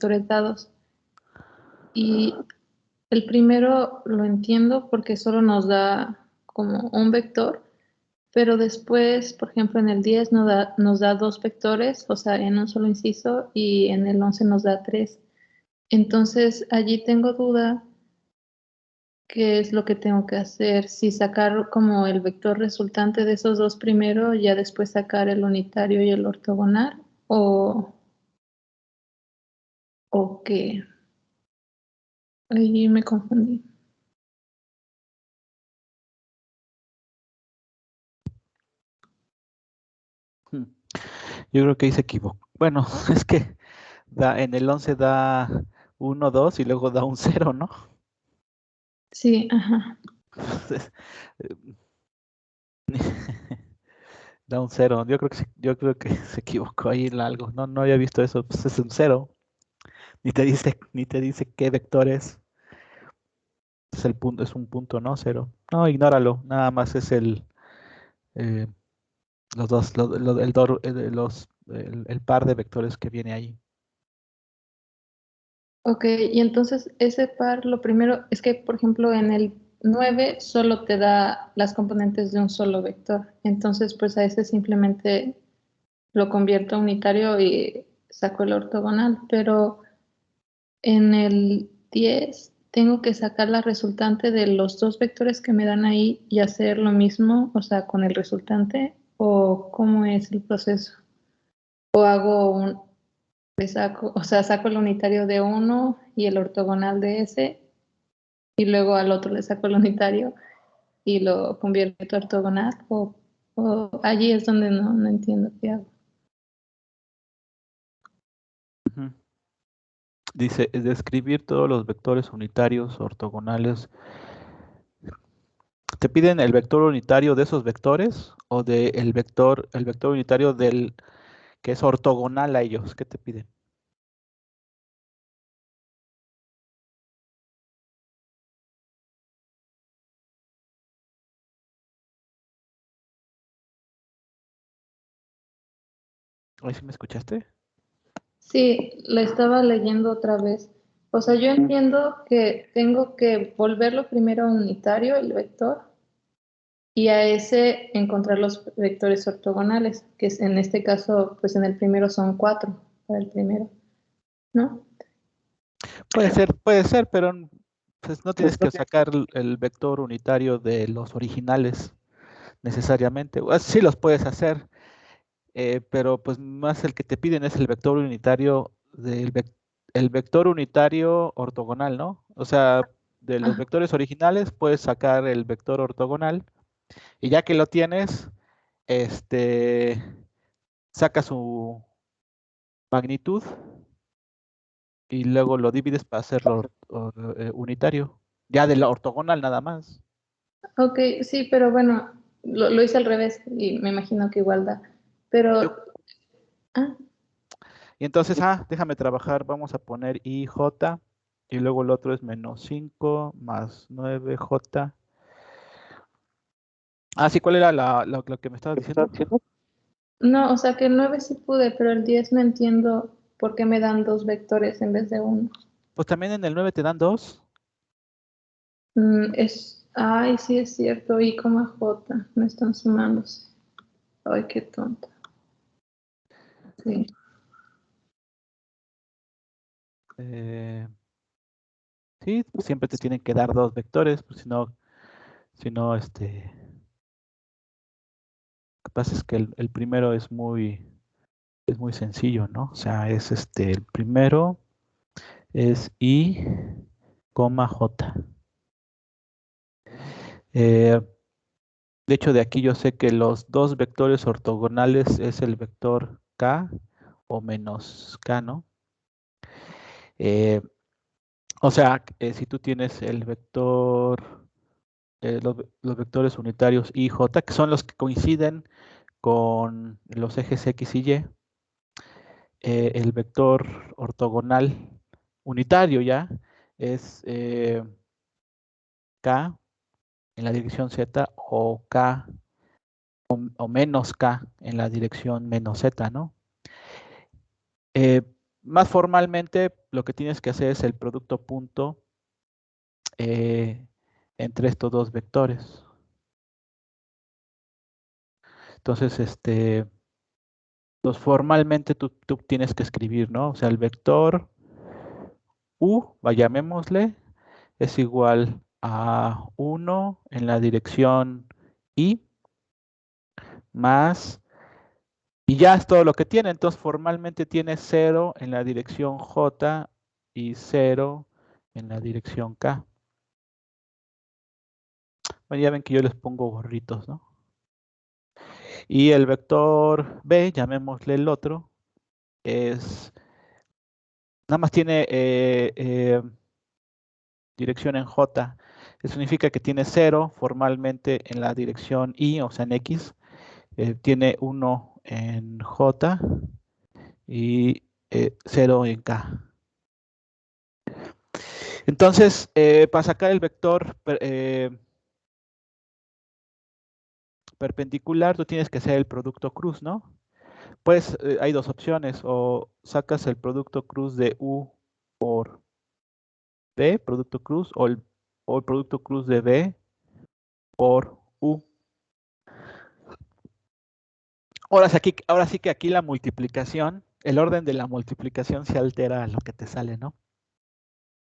vectores dados. Y el primero lo entiendo porque solo nos da como un vector, pero después, por ejemplo, en el 10 nos da dos vectores, o sea, en un solo inciso, y en el 11 nos da tres. Entonces, allí tengo duda qué es lo que tengo que hacer, si sacar como el vector resultante de esos dos primero, ya después sacar el unitario y el ortogonal, o qué. Ahí me confundí. Yo creo que ahí se equivocó. Bueno, es que en el 11 da 1, 2 y luego da un 0, ¿no? Sí, ajá. Entonces, da un 0. Yo creo que se equivocó ahí en algo. No había visto eso. Pues es un 0. Ni te dice qué vector es. Es el punto, es un punto, ¿no? 0. No, ignóralo. Nada más es eh, los dos, el par de vectores que viene ahí. Ok, y entonces ese par, lo primero es que, por ejemplo, en el 9 solo te da las componentes de un solo vector. Entonces, pues a ese simplemente lo convierto a unitario y saco el ortogonal. Pero en el 10 tengo que sacar la resultante de los dos vectores que me dan ahí y hacer lo mismo, o sea, con el resultante, o cómo es el proceso. O hago saco, o sea, saco el unitario de uno y el ortogonal de ese, y luego al otro le saco el unitario y lo convierto a ortogonal, o allí es donde no entiendo qué hago. Ujú. Dice, describir todos los vectores unitarios ortogonales. ¿Te piden el vector unitario de esos vectores o el vector unitario del que es ortogonal a ellos? ¿Qué te piden? ¿Ahí sí me escuchaste? Sí, la estaba leyendo otra vez. O sea, yo entiendo que tengo que volverlo primero a unitario, el vector, y a ese encontrar los vectores ortogonales, que es, en este caso, pues en el primero son 4 para el primero, ¿no? Puede ser, pero pues, no tienes que sacar el vector unitario de los originales necesariamente. Sí los puedes hacer, pero pues más el que te piden es el vector unitario el vector unitario ortogonal, ¿no? O sea, de los Ah, vectores originales puedes sacar el vector ortogonal y ya que lo tienes, este, saca su magnitud y luego lo divides para hacerlo unitario, ya de la ortogonal nada más. ok, sí, pero bueno, lo hice al revés y me imagino que igual da. Yo- Pero, ah, y entonces, déjame trabajar, vamos a poner IJ y luego el otro es menos 5 más 9J. Sí, ¿cuál era lo que me estabas diciendo? no, o sea que el 9 sí pude, pero el 10 no entiendo por qué me dan dos vectores en vez de uno. Pues también en el 9 te dan 2. Ay, sí es cierto, I, J, no están sumándose. Ay, qué tonta. Sí. Sí, siempre te tienen que dar 2 vectores, pues si no, lo que pasa es que el primero es muy sencillo, ¿no? O sea, es el primero es I, J. Eh, de hecho, de aquí yo sé que los dos vectores ortogonales es el vector K o menos K, ¿no? Eh, o sea, si tú tienes el vector, los vectores unitarios I, J, que son los que coinciden con los ejes X y Y, el vector ortogonal unitario ya es K en la dirección Z o K o menos K en la dirección menos Z, ¿no? más formalmente, lo que tienes que hacer es el producto punto entre estos dos vectores. Entonces, formalmente tú tienes que escribir, ¿no? O sea, el vector U, llamémosle, es igual a 1 en la dirección I más, y ya es todo lo que tiene. Entonces formalmente tiene 0 en la dirección J y 0 en la dirección K. Bueno, ya ven que yo les pongo gorritos, ¿no? Y el vector B, llamémosle el otro, nada más tiene dirección en J. Eso significa que tiene 0 formalmente en la dirección Y, o sea en X. Tiene 1 en J y 0 en K. Entonces, para sacar el vector perpendicular, tú tienes que hacer el producto cruz, ¿no? Pues hay dos opciones, o sacas el producto cruz de U por B, producto cruz, o el producto cruz de B por U. Ahora sí que aquí la multiplicación, el orden de la multiplicación se altera a lo que te sale, ¿no?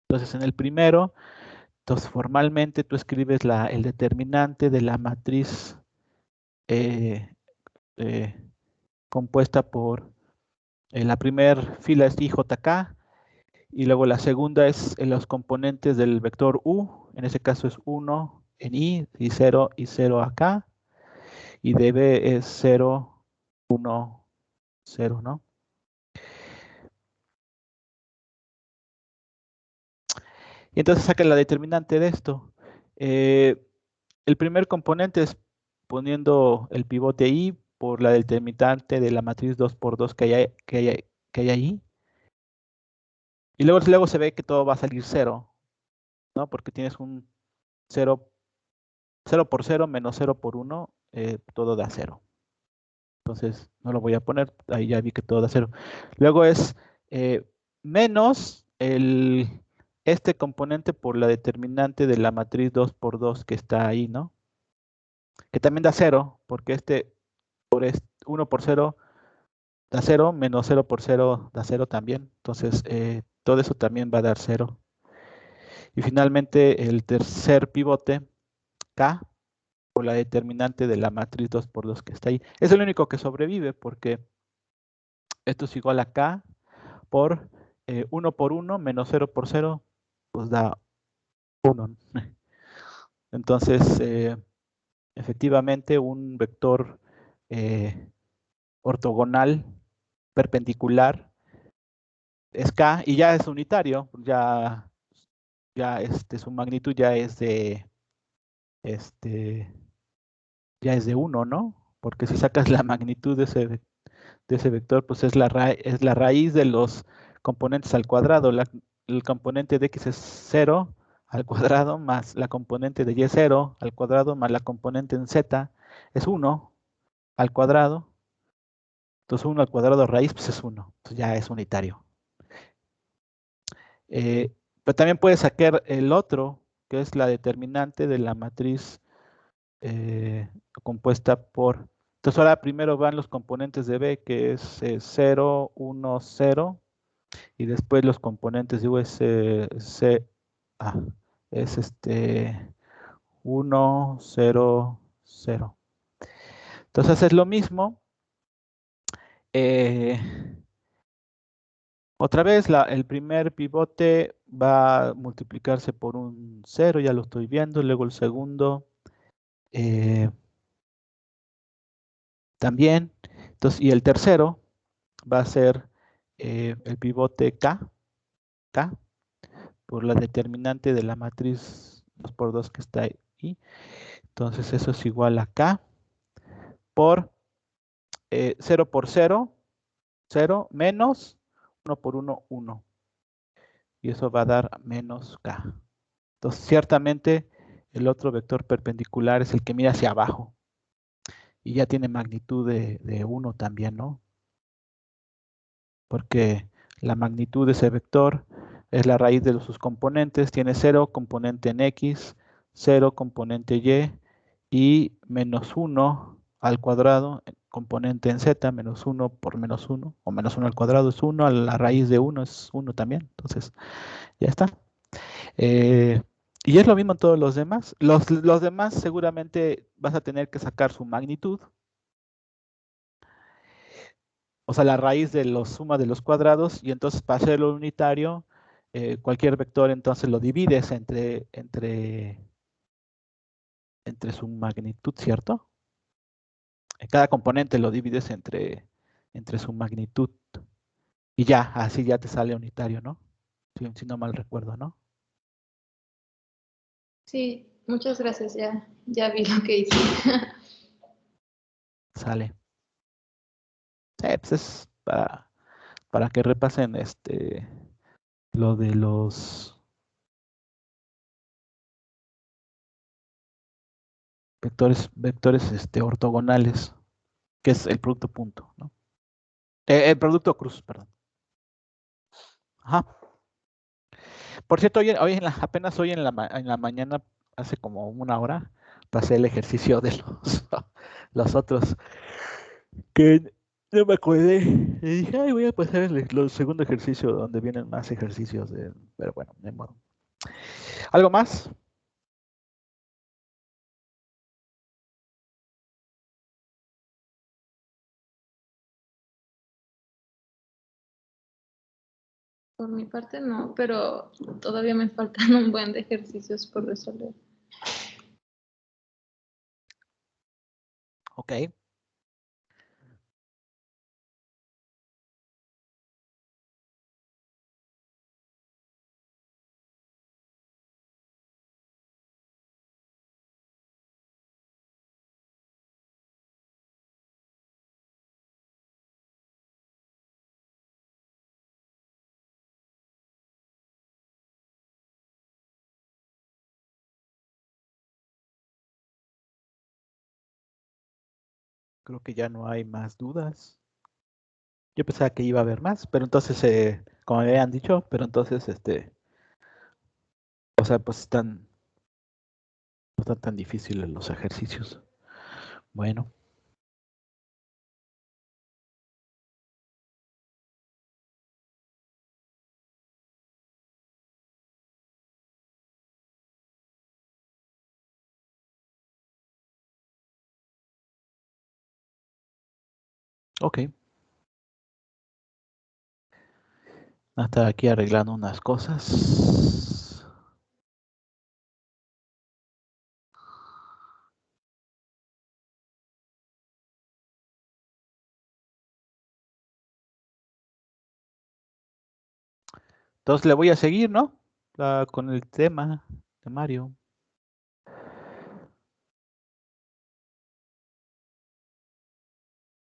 Entonces, en el primero, formalmente tú escribes el determinante de la matriz eh, compuesta por la primera fila es IJK, y luego la segunda es en los componentes del vector U, en ese caso es 1 en I y 0 acá, y de B es 0, 1, 0, ¿no? Y entonces saca la determinante de esto. El primer componente es poniendo el pivote I por la determinante de la matriz 2×2 que hay ahí. Y luego se ve que todo va a salir 0, ¿no? Porque tienes un 0 por 0 menos 0 por 1, todo da 0. Entonces no lo voy a poner, ahí ya vi que todo da 0. Luego es menos este componente por la determinante de la matriz 2×2 que está ahí, ¿no? Que también da 0, porque 1 por 0 da 0, menos 0 por 0 da 0 también. Entonces todo eso también va a dar 0. Y finalmente el tercer pivote, K, por la determinante de la matriz 2×2 que está ahí. Es el único que sobrevive porque esto es igual a K por 1 por 1 menos 0 por 0, pues da 1. Entonces, efectivamente, un vector ortogonal perpendicular es K y ya es unitario, ya su magnitud ya es de ya es de 1, ¿no? Porque si sacas la magnitud de ese vector, pues es la raíz de los componentes al cuadrado. El componente de x es 0 al cuadrado más la componente de y es 0 al cuadrado más la componente en z es 1 al cuadrado. Entonces 1 al cuadrado raíz pues es 1. Entonces ya es unitario. Pero también puedes sacar el otro, que es la determinante de la matriz compuesta por... Entonces ahora primero van los componentes de B, que es 0, 1, 0, y después los componentes de U es, es 1, 0, 0. Entonces haces lo mismo. Otra vez el primer pivote va a multiplicarse por un 0, ya lo estoy viendo. Luego el segundo también. Entonces, y el tercero va a ser el pivote K, por la determinante de la matriz 2×2 que está ahí. Entonces eso es igual a K por 0 por 0, 0, menos 1 por 1, 1. Y eso va a dar menos K. Entonces ciertamente el otro vector perpendicular es el que mira hacia abajo. Y ya tiene magnitud de 1 también, ¿no? Porque La magnitud de ese vector es la raíz de sus componentes. Tiene 0 componente en X, 0 componente y menos 1 al cuadrado componente en Z, menos 1 por menos 1, o menos 1 al cuadrado es 1, a la raíz de 1 es 1 también. Entonces, ya está. Y es lo mismo en todos los demás. Los demás seguramente vas a tener que sacar su magnitud. O sea, la raíz de la suma de los cuadrados, y entonces para hacerlo unitario, cualquier vector entonces lo divides entre su magnitud, ¿cierto? Cada componente lo divides entre su magnitud. Y ya, así ya te sale unitario, ¿no? Si no mal recuerdo, ¿no? Sí, muchas gracias, ya vi lo que hice. Sale. Pues es para que repasen lo de los vectores ortogonales, que es el producto punto, ¿no? El producto cruz, perdón. Ajá. Por cierto, apenas hoy en la mañana, hace como una hora, pasé el ejercicio de los otros, que no me acordé. Y dije, ay, voy a pasar el segundo ejercicio donde vienen más ejercicios. Pero bueno, de modo. ¿Algo más? Por mi parte no, pero todavía me faltan un buen de ejercicios por resolver. Ok. Creo que ya no hay más dudas. Yo pensaba que iba a haber más, pero entonces, como me habían dicho, pero entonces, o sea, pues no están tan difíciles los ejercicios. Bueno, ok. Hasta aquí arreglando unas cosas. Entonces le voy a seguir, ¿no? Con el tema de Mario.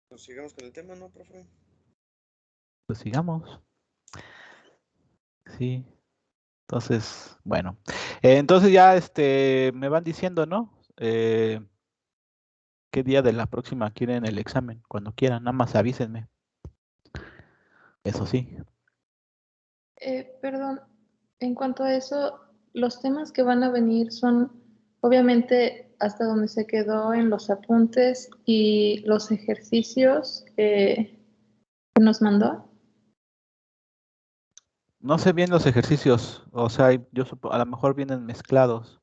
Pues sigamos con el tema, ¿no, profe? Pues sigamos. Sí. Entonces, bueno. Entonces ya me van diciendo, ¿no? ¿Qué día de la próxima quieren el examen? Cuando quieran, nada más avísenme. Eso sí. Perdón, en cuanto a eso, los temas que van a venir son obviamente hasta donde se quedó en los apuntes y los ejercicios que nos mandó. No sé bien los ejercicios, o sea, a lo mejor vienen mezclados,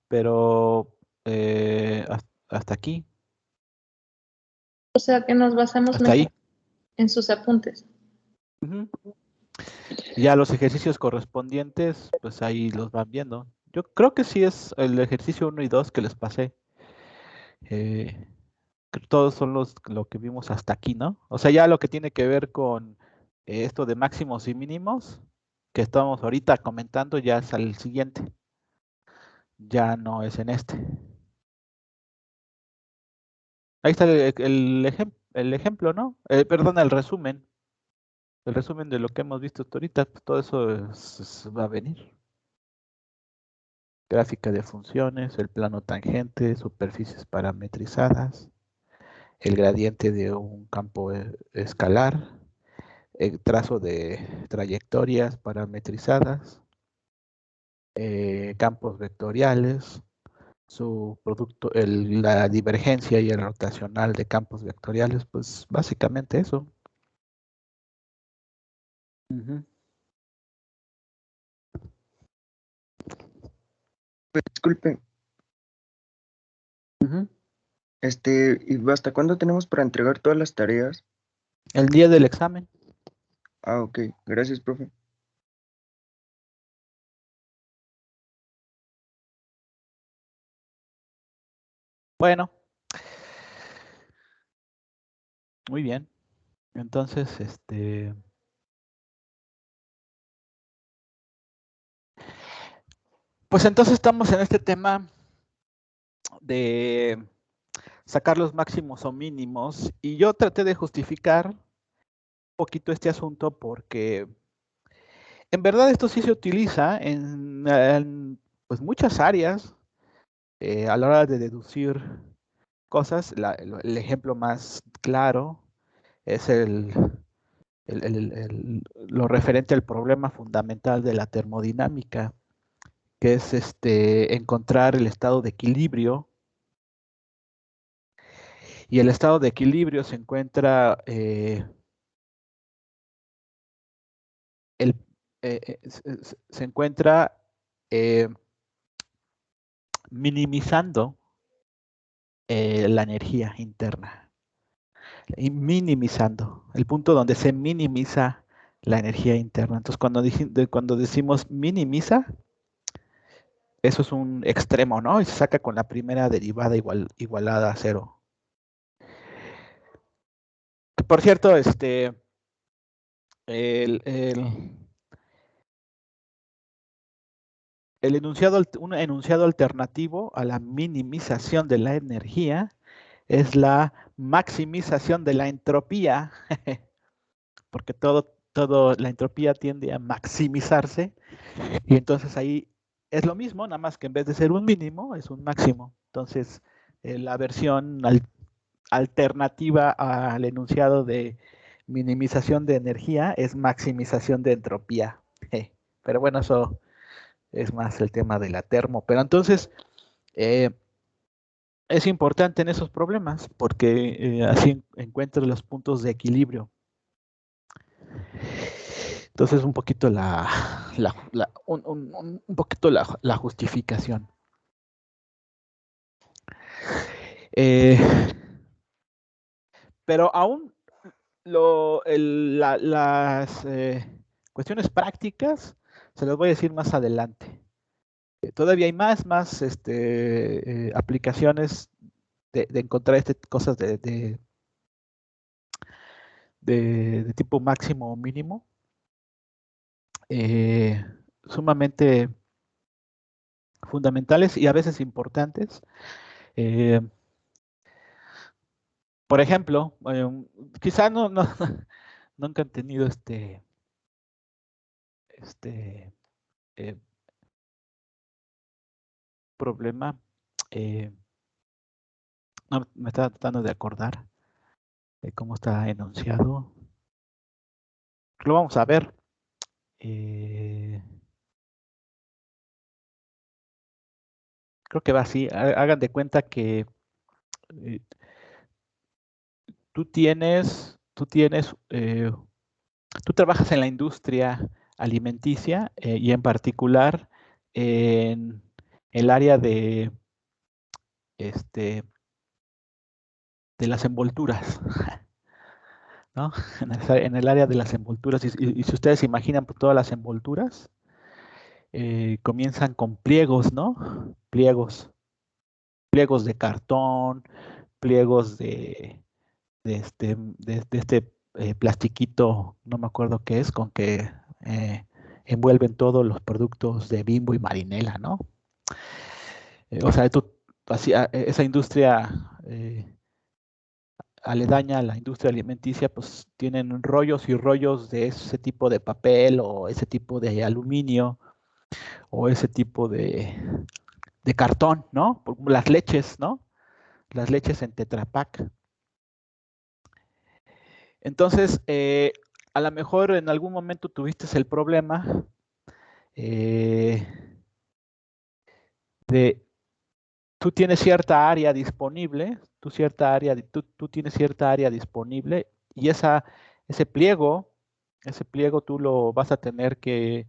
pero hasta aquí, O sea que nos basamos hasta mejor ahí. en sus apuntes. Ujú. Ya los ejercicios correspondientes, pues ahí los van viendo. Yo creo que sí es el ejercicio 1 y 2 que les pasé. Eh, Todos son lo que vimos hasta aquí, ¿no? O sea, ya lo que tiene que ver con esto de máximos y mínimos que estamos ahorita comentando ya es al siguiente, ya no es en este. Ahí está el ejemplo, ¿no? Perdón, el resumen de lo que hemos visto hasta ahorita, pues todo eso va a venir. Gráfica de funciones, el plano tangente, superficies parametrizadas, el gradiente de un campo escalar, trazo de trayectorias parametrizadas, campos vectoriales, su producto, la divergencia y el rotacional de campos vectoriales, pues básicamente eso. Ujú. Disculpe, Ujú. ¿y hasta cuándo tenemos para entregar todas las tareas? El día del examen. Ah, ok, gracias, profe. Bueno, muy bien. Entonces, pues entonces estamos en este tema de sacar los máximos o mínimos, y yo traté de justificar un poquito este asunto porque en verdad esto sí se utiliza en, pues muchas áreas a la hora de deducir cosas. El ejemplo más claro es lo referente al problema fundamental de la termodinámica, que es encontrar el estado de equilibrio. Y el estado de equilibrio se encuentra el, se encuentra minimizando la energía interna, y minimizando, el punto donde se minimiza la energía interna. Entonces, cuando decimos minimiza, eso es un extremo, ¿no? Y se saca con la primera derivada igualada a cero. Por cierto, el, el, un enunciado alternativo a la minimización de la energía es la maximización de la entropía, porque la entropía tiende a maximizarse, y entonces ahí es lo mismo, nada más que en vez de ser un mínimo, es un máximo. Entonces, la versión alternativa al enunciado de minimización de energía es maximización de entropía. Pero bueno, eso es más el tema de la termo. Pero entonces, es importante en esos problemas porque así encuentras los puntos de equilibrio. Entonces, un poquito un poquito la justificación. Pero aún las cuestiones prácticas se las voy a decir más adelante. Todavía hay más aplicaciones de encontrar cosas de tipo máximo o mínimo, sumamente fundamentales y a veces importantes. Por ejemplo, quizá nunca han tenido eh, problema. No, me estaba tratando de acordar de cómo está enunciado. Lo vamos a ver. Creo que va así. Hagan de cuenta que eh, tú trabajas en la industria alimenticia y en particular en el área de las envolturas, ¿no? En el área de las envolturas. Y si ustedes se imaginan pues, todas las envolturas, comienzan con pliegos, ¿no? Pliegos de cartón, pliegos de plastiquito, no me acuerdo qué es, con que envuelven todos los productos de Bimbo y Marinela, ¿no? O sea, esa industria aledaña a la industria alimenticia, pues tienen rollos y rollos de ese tipo de papel o ese tipo de aluminio o ese tipo de cartón, ¿no? Las leches, ¿no? Las leches en Tetra Pak. Entonces, a lo mejor en algún momento tuviste el problema de tú tienes cierta área disponible, tú tienes cierta área disponible y ese pliego tú lo vas a tener que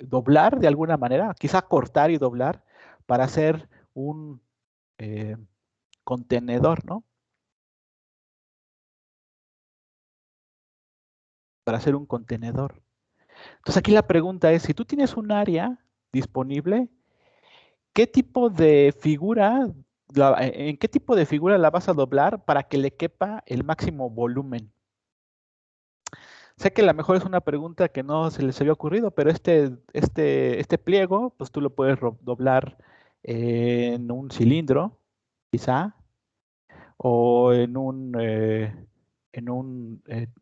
doblar de alguna manera, quizá cortar y doblar para hacer un contenedor, ¿no? Para hacer un contenedor. Entonces aquí la pregunta es, si tú tienes un área disponible, ¿qué tipo de figura, en qué tipo de figura la vas a doblar para que le quepa el máximo volumen? Sé que a lo mejor es una pregunta que no se les había ocurrido, pero este pliego, pues tú lo puedes doblar en un cilindro, quizá, o en un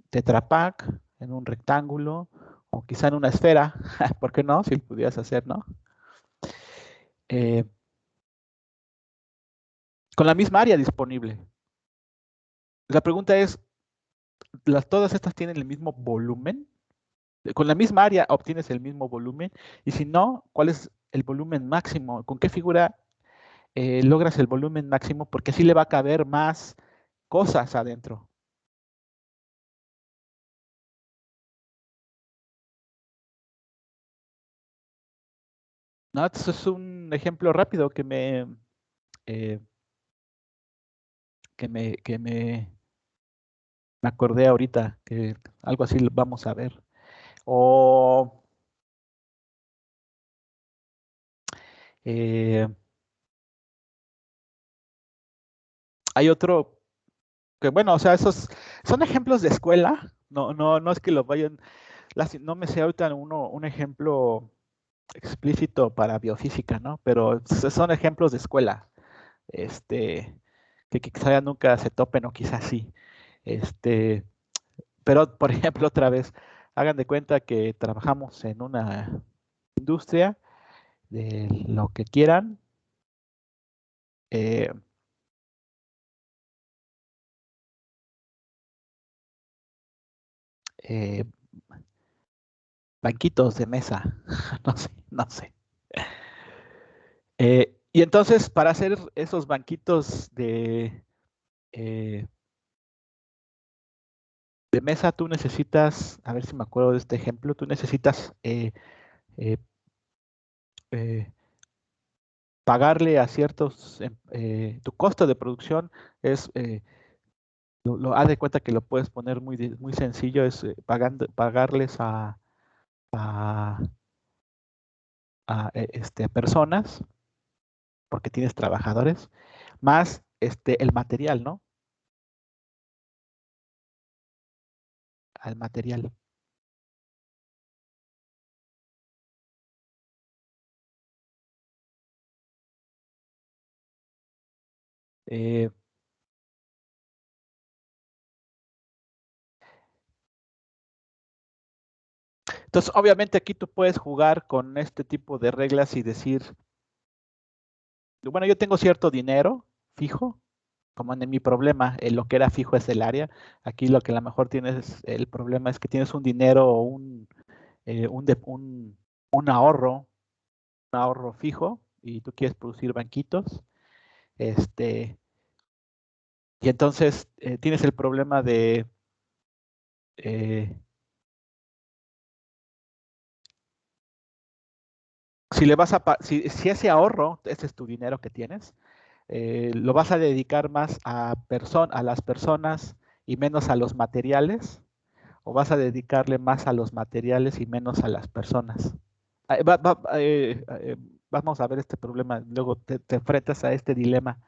Tetra Pak, en un rectángulo, o quizá en una esfera, ¿por qué no? Si lo pudieras hacer, ¿no? Con la misma área disponible. La pregunta es, ¿todas estas tienen el mismo volumen? Con la misma área obtienes el mismo volumen, y si no, ¿cuál es el volumen máximo? ¿Con qué figura logras el volumen máximo? Porque así le va a caber más cosas adentro. ¿No? Esto es un ejemplo rápido que me acordé ahorita, que algo así lo vamos a ver. O hay otro que, bueno, o sea, esos son ejemplos de escuela. No es que lo vayan, no me sé ahorita un ejemplo explícito para biofísica, ¿no? Pero son ejemplos de escuela, que quizá nunca se topen o quizás sí. Pero, por ejemplo, otra vez, hagan de cuenta que trabajamos en una industria de lo que quieran. Eh, Banquitos de mesa, no sé. Y entonces, para hacer esos banquitos de mesa, tú necesitas, a ver si me acuerdo de este ejemplo, tú necesitas eh, pagarle a ciertos, tu costo de producción es, haz de cuenta que lo puedes poner muy sencillo, es pagarles a personas, porque tienes trabajadores, más el material, ¿no? Al material. Entonces, obviamente aquí tú puedes jugar con este tipo de reglas y decir, bueno, yo tengo cierto dinero fijo, como en mi problema, lo que era fijo es el área. Aquí lo que a lo mejor tienes, el problema es que tienes un dinero o un ahorro fijo y tú quieres producir banquitos. Y entonces tienes el problema de si ese ahorro, ese es tu dinero que tienes, lo vas a dedicar más a las personas y menos a los materiales, o vas a dedicarle más a los materiales y menos a las personas. Vamos a ver este problema, luego te enfrentas a este dilema.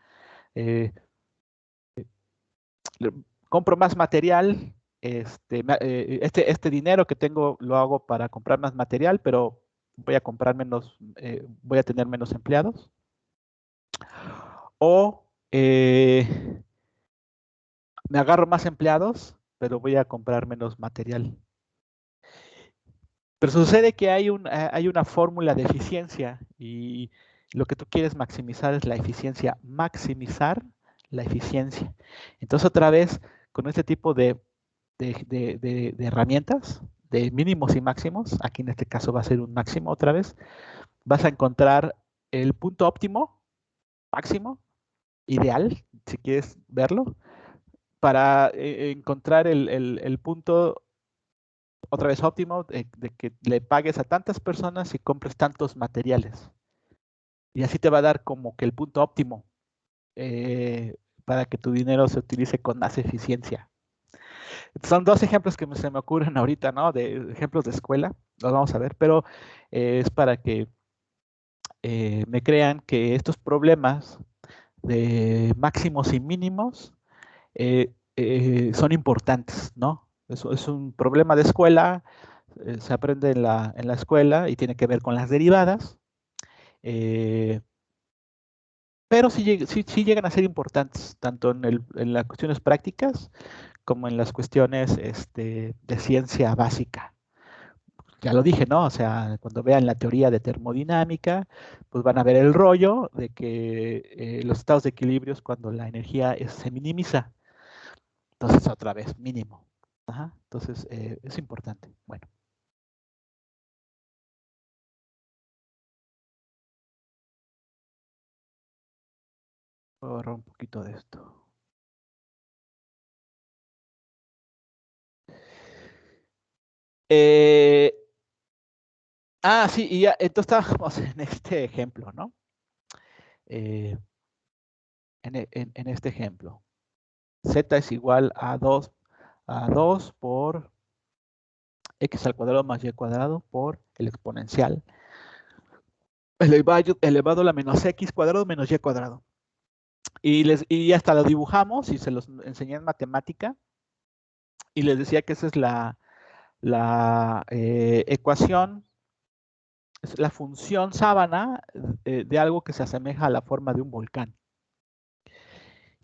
Compro más material, este dinero que tengo lo hago para comprar más material, pero voy a comprar menos, voy a tener menos empleados. O me agarro más empleados, pero voy a comprar menos material. Pero sucede que hay una fórmula de eficiencia y lo que tú quieres maximizar es la eficiencia, maximizar la eficiencia. Entonces otra vez, con este tipo de de herramientas, de mínimos y máximos. Aquí en este caso va a ser un máximo otra vez. Vas a encontrar el punto óptimo, máximo, ideal, si quieres verlo, para encontrar el punto otra vez óptimo de que le pagues a tantas personas y compres tantos materiales. Y así te va a dar como que el punto óptimo para que tu dinero se utilice con más eficiencia. Son dos ejemplos que se me ocurren ahorita, ¿no? De ejemplos de escuela, los vamos a ver, pero es para que me crean que estos problemas de máximos y mínimos son importantes, ¿no? Es un problema de escuela, se aprende en la escuela y tiene que ver con las derivadas, pero sí llegan a ser importantes, tanto en las cuestiones prácticas como en las cuestiones de ciencia básica. Ya lo dije, ¿no? O sea, cuando vean la teoría de termodinámica, pues van a ver el rollo de que los estados de equilibrio es cuando la energía se minimiza. Entonces, otra vez, mínimo. Ajá, entonces, es importante. Bueno. Voy a borrar un poquito de esto. Sí, y ya, entonces estábamos en este ejemplo, ¿no? En este ejemplo. Z es igual a 2 por x al cuadrado más y cuadrado por el exponencial elevado a la menos x cuadrado menos y cuadrado. Y hasta lo dibujamos y se los enseñé en matemática y les decía que esa es la ecuación, es la función sábana de algo que se asemeja a la forma de un volcán.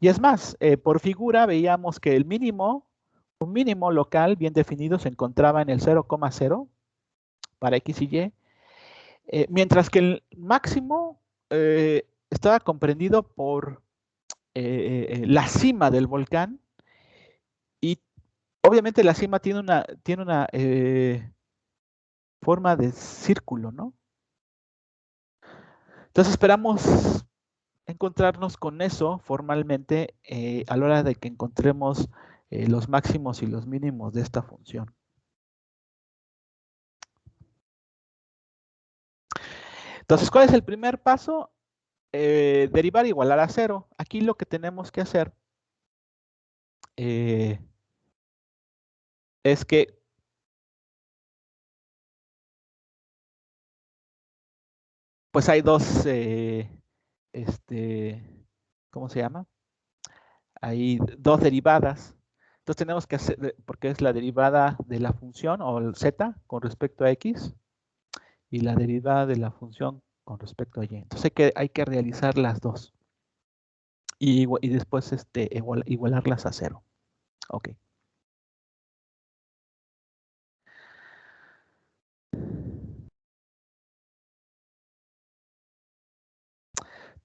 Y es más, por figura veíamos que el mínimo, un mínimo local bien definido se encontraba en el 0,0 para x y y, mientras que el máximo estaba comprendido por la cima del volcán y obviamente la cima tiene una forma de círculo, ¿no? Entonces esperamos encontrarnos con eso formalmente a la hora de que encontremos los máximos y los mínimos de esta función. Entonces, ¿cuál es el primer paso? Derivar igualar a 0. Aquí lo que tenemos que hacer es que pues hay dos, ¿cómo se llama? Hay dos derivadas. Entonces tenemos que hacer, porque es la derivada de la función o el z con respecto a x y la derivada de la función con respecto a y. Entonces hay que realizar las dos y después igualarlas a 0. Ok.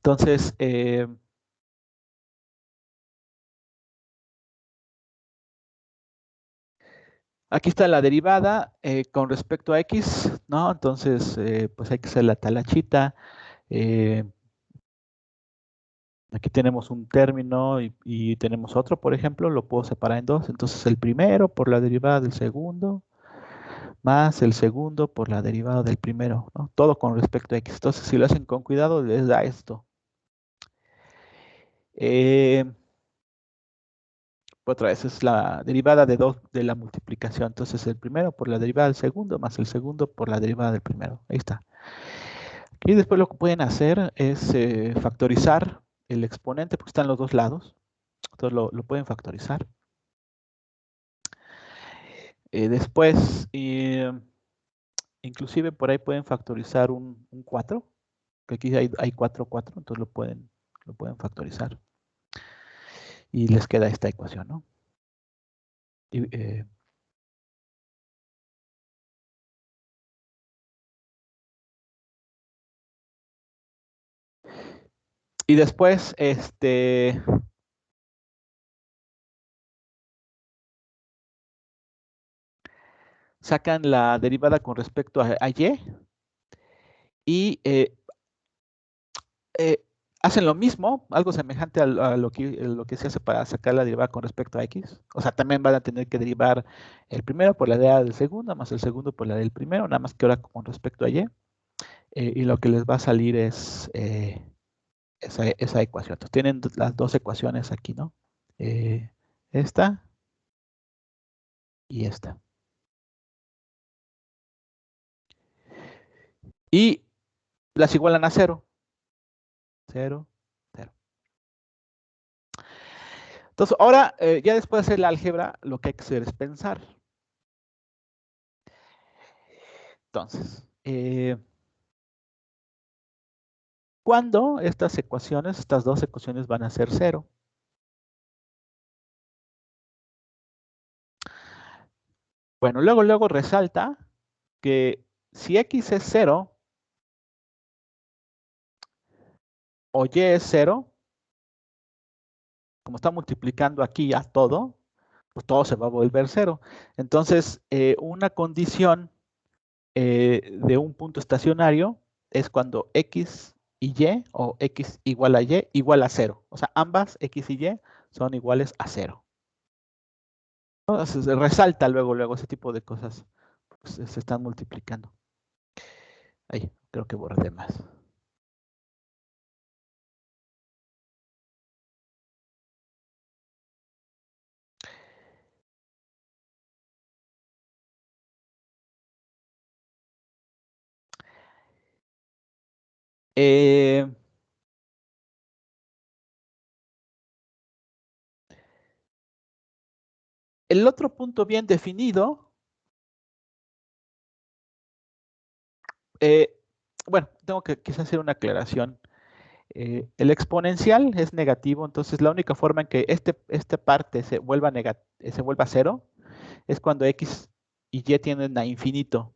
Entonces, aquí está la derivada con respecto a x, ¿no? Entonces, pues hay que hacer la talachita. Aquí tenemos un término y tenemos otro, por ejemplo, lo puedo separar en dos. Entonces, el primero por la derivada del segundo, más el segundo por la derivada del primero, ¿no? Todo con respecto a x. Entonces, si lo hacen con cuidado, les da esto. Otra vez es la derivada de 2 de la multiplicación. Entonces, el primero por la derivada del segundo, más el segundo por la derivada del primero. Ahí está. Y después lo que pueden hacer es factorizar el exponente, porque están los dos lados. Entonces, lo pueden factorizar. Después, inclusive por ahí pueden factorizar un 4, que aquí hay 4, entonces lo pueden factorizar. Y les queda esta ecuación, ¿no? Y después, sacan la derivada con respecto a y y hacen lo mismo, algo semejante a lo que se hace para sacar la derivada con respecto a x. O sea, también van a tener que derivar el primero por la derivada del segundo, más el segundo por la del primero, nada más que ahora con respecto a y. Y lo que les va a salir es esa ecuación. Entonces tienen las dos ecuaciones aquí, ¿no? Esta y esta. Y las igualan a 0. 0, 0. Entonces, ahora, ya después de hacer la álgebra, lo que hay que hacer es pensar. Entonces, ¿cuándo estas dos ecuaciones van a ser 0? Bueno, luego resalta que si x es 0 o y es 0, como está multiplicando aquí a todo, pues todo se va a volver 0. Entonces, una condición de un punto estacionario es cuando x y y, o x igual a y, igual a 0. O sea, ambas x y y son iguales a 0. Entonces, resalta luego ese tipo de cosas. Pues, se están multiplicando. Ahí, creo que borré más. El otro punto bien definido, bueno, tengo que quizás hacer una aclaración. El exponencial es negativo, entonces la única forma en que esta parte se vuelva a 0 es cuando x y y tienden a infinito,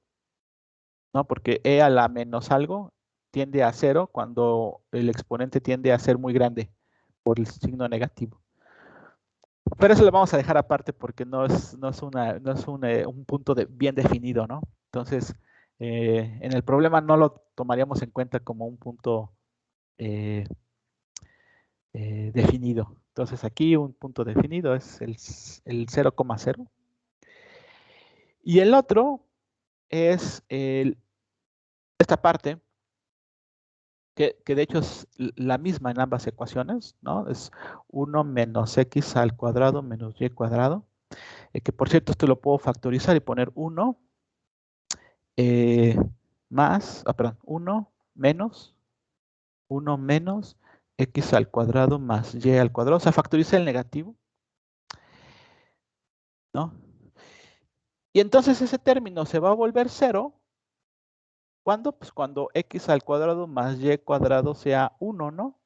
¿no? Porque e a la menos algo tiende a 0 cuando el exponente tiende a ser muy grande por el signo negativo. Pero eso lo vamos a dejar aparte porque no es un punto bien definido, ¿no? Entonces, en el problema no lo tomaríamos en cuenta como un punto definido. Entonces, aquí un punto definido es el 0,0. Y el otro es esta parte, que de hecho es la misma en ambas ecuaciones, ¿no? Es 1 menos x al cuadrado menos y cuadrado. Que por cierto, esto lo puedo factorizar y poner 1 perdón, 1 menos x al cuadrado más y al cuadrado. O sea, factoriza el negativo, ¿no? Y entonces ese término se va a volver 0. ¿Cuándo? Pues cuando x al cuadrado más y cuadrado sea 1, ¿no?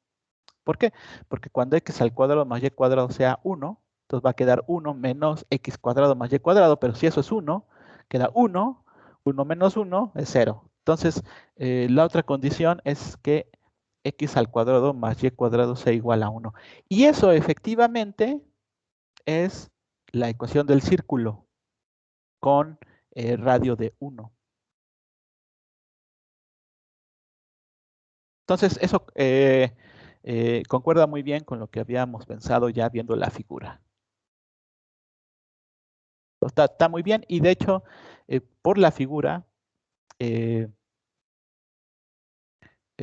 ¿Por qué? Porque cuando x al cuadrado más y cuadrado sea 1, entonces va a quedar 1 menos x cuadrado más y cuadrado, pero si eso es 1, queda 1, 1 menos 1 es 0. Entonces, la otra condición es que x al cuadrado más y cuadrado sea igual a 1. Y eso efectivamente es la ecuación del círculo con radio de 1. Entonces, eso concuerda muy bien con lo que habíamos pensado ya viendo la figura. Está muy bien y de hecho, por la figura,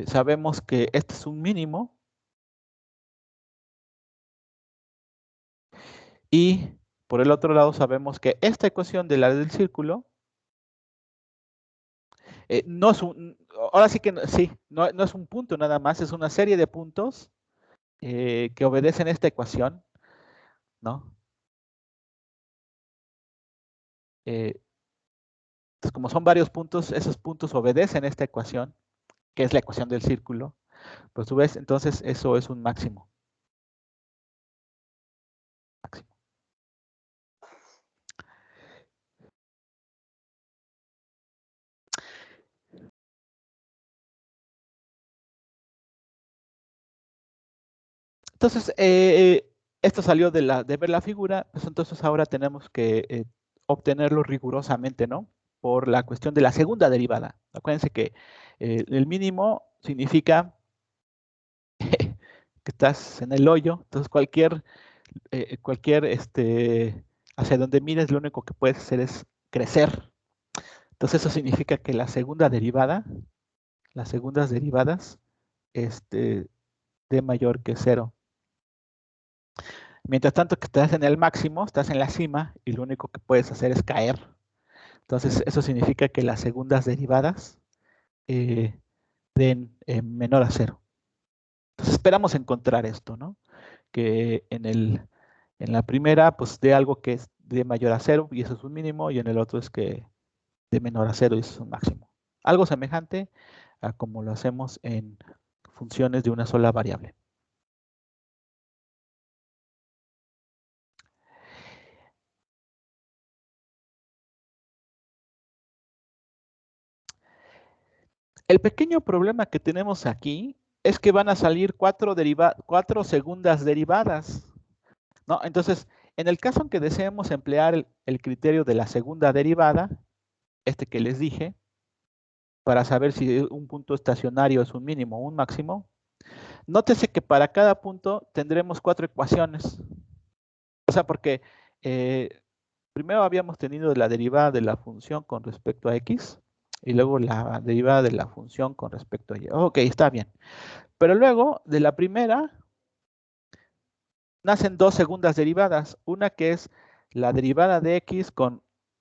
sabemos que este es un mínimo y por el otro lado sabemos que esta ecuación de la del círculo no es ahora sí que sí, no es un punto nada más, es una serie de puntos que obedecen esta ecuación, ¿no? Entonces, como son varios puntos, esos puntos obedecen esta ecuación, que es la ecuación del círculo. Pues tú ves, entonces eso es un máximo. Entonces, esto salió de ver la figura, pues entonces ahora tenemos que obtenerlo rigurosamente, ¿no? Por la cuestión de la segunda derivada. Acuérdense que el mínimo significa que estás en el hoyo, entonces cualquier hacia donde mires, lo único que puedes hacer es crecer. Entonces eso significa que la segunda derivada, las segundas derivadas, d mayor que 0. Mientras tanto que estás en el máximo, estás en la cima y lo único que puedes hacer es caer. Entonces eso significa que las segundas derivadas den menor a 0. Entonces esperamos encontrar esto, ¿no? Que en la primera pues dé algo que es de mayor a 0 y eso es un mínimo, y en el otro es que de menor a 0 y eso es un máximo. Algo semejante a como lo hacemos en funciones de una sola variable. El pequeño problema que tenemos aquí es que van a salir cuatro segundas derivadas, ¿no? Entonces, en el caso en que deseemos emplear el criterio de la segunda derivada, que les dije, para saber si un punto estacionario es un mínimo o un máximo, nótese que para cada punto tendremos 4 ecuaciones. O sea, porque primero habíamos tenido la derivada de la función con respecto a x, y luego la derivada de la función con respecto a y. Ok, está bien. Pero luego, de la primera, nacen 2 segundas derivadas. Una que es la derivada de x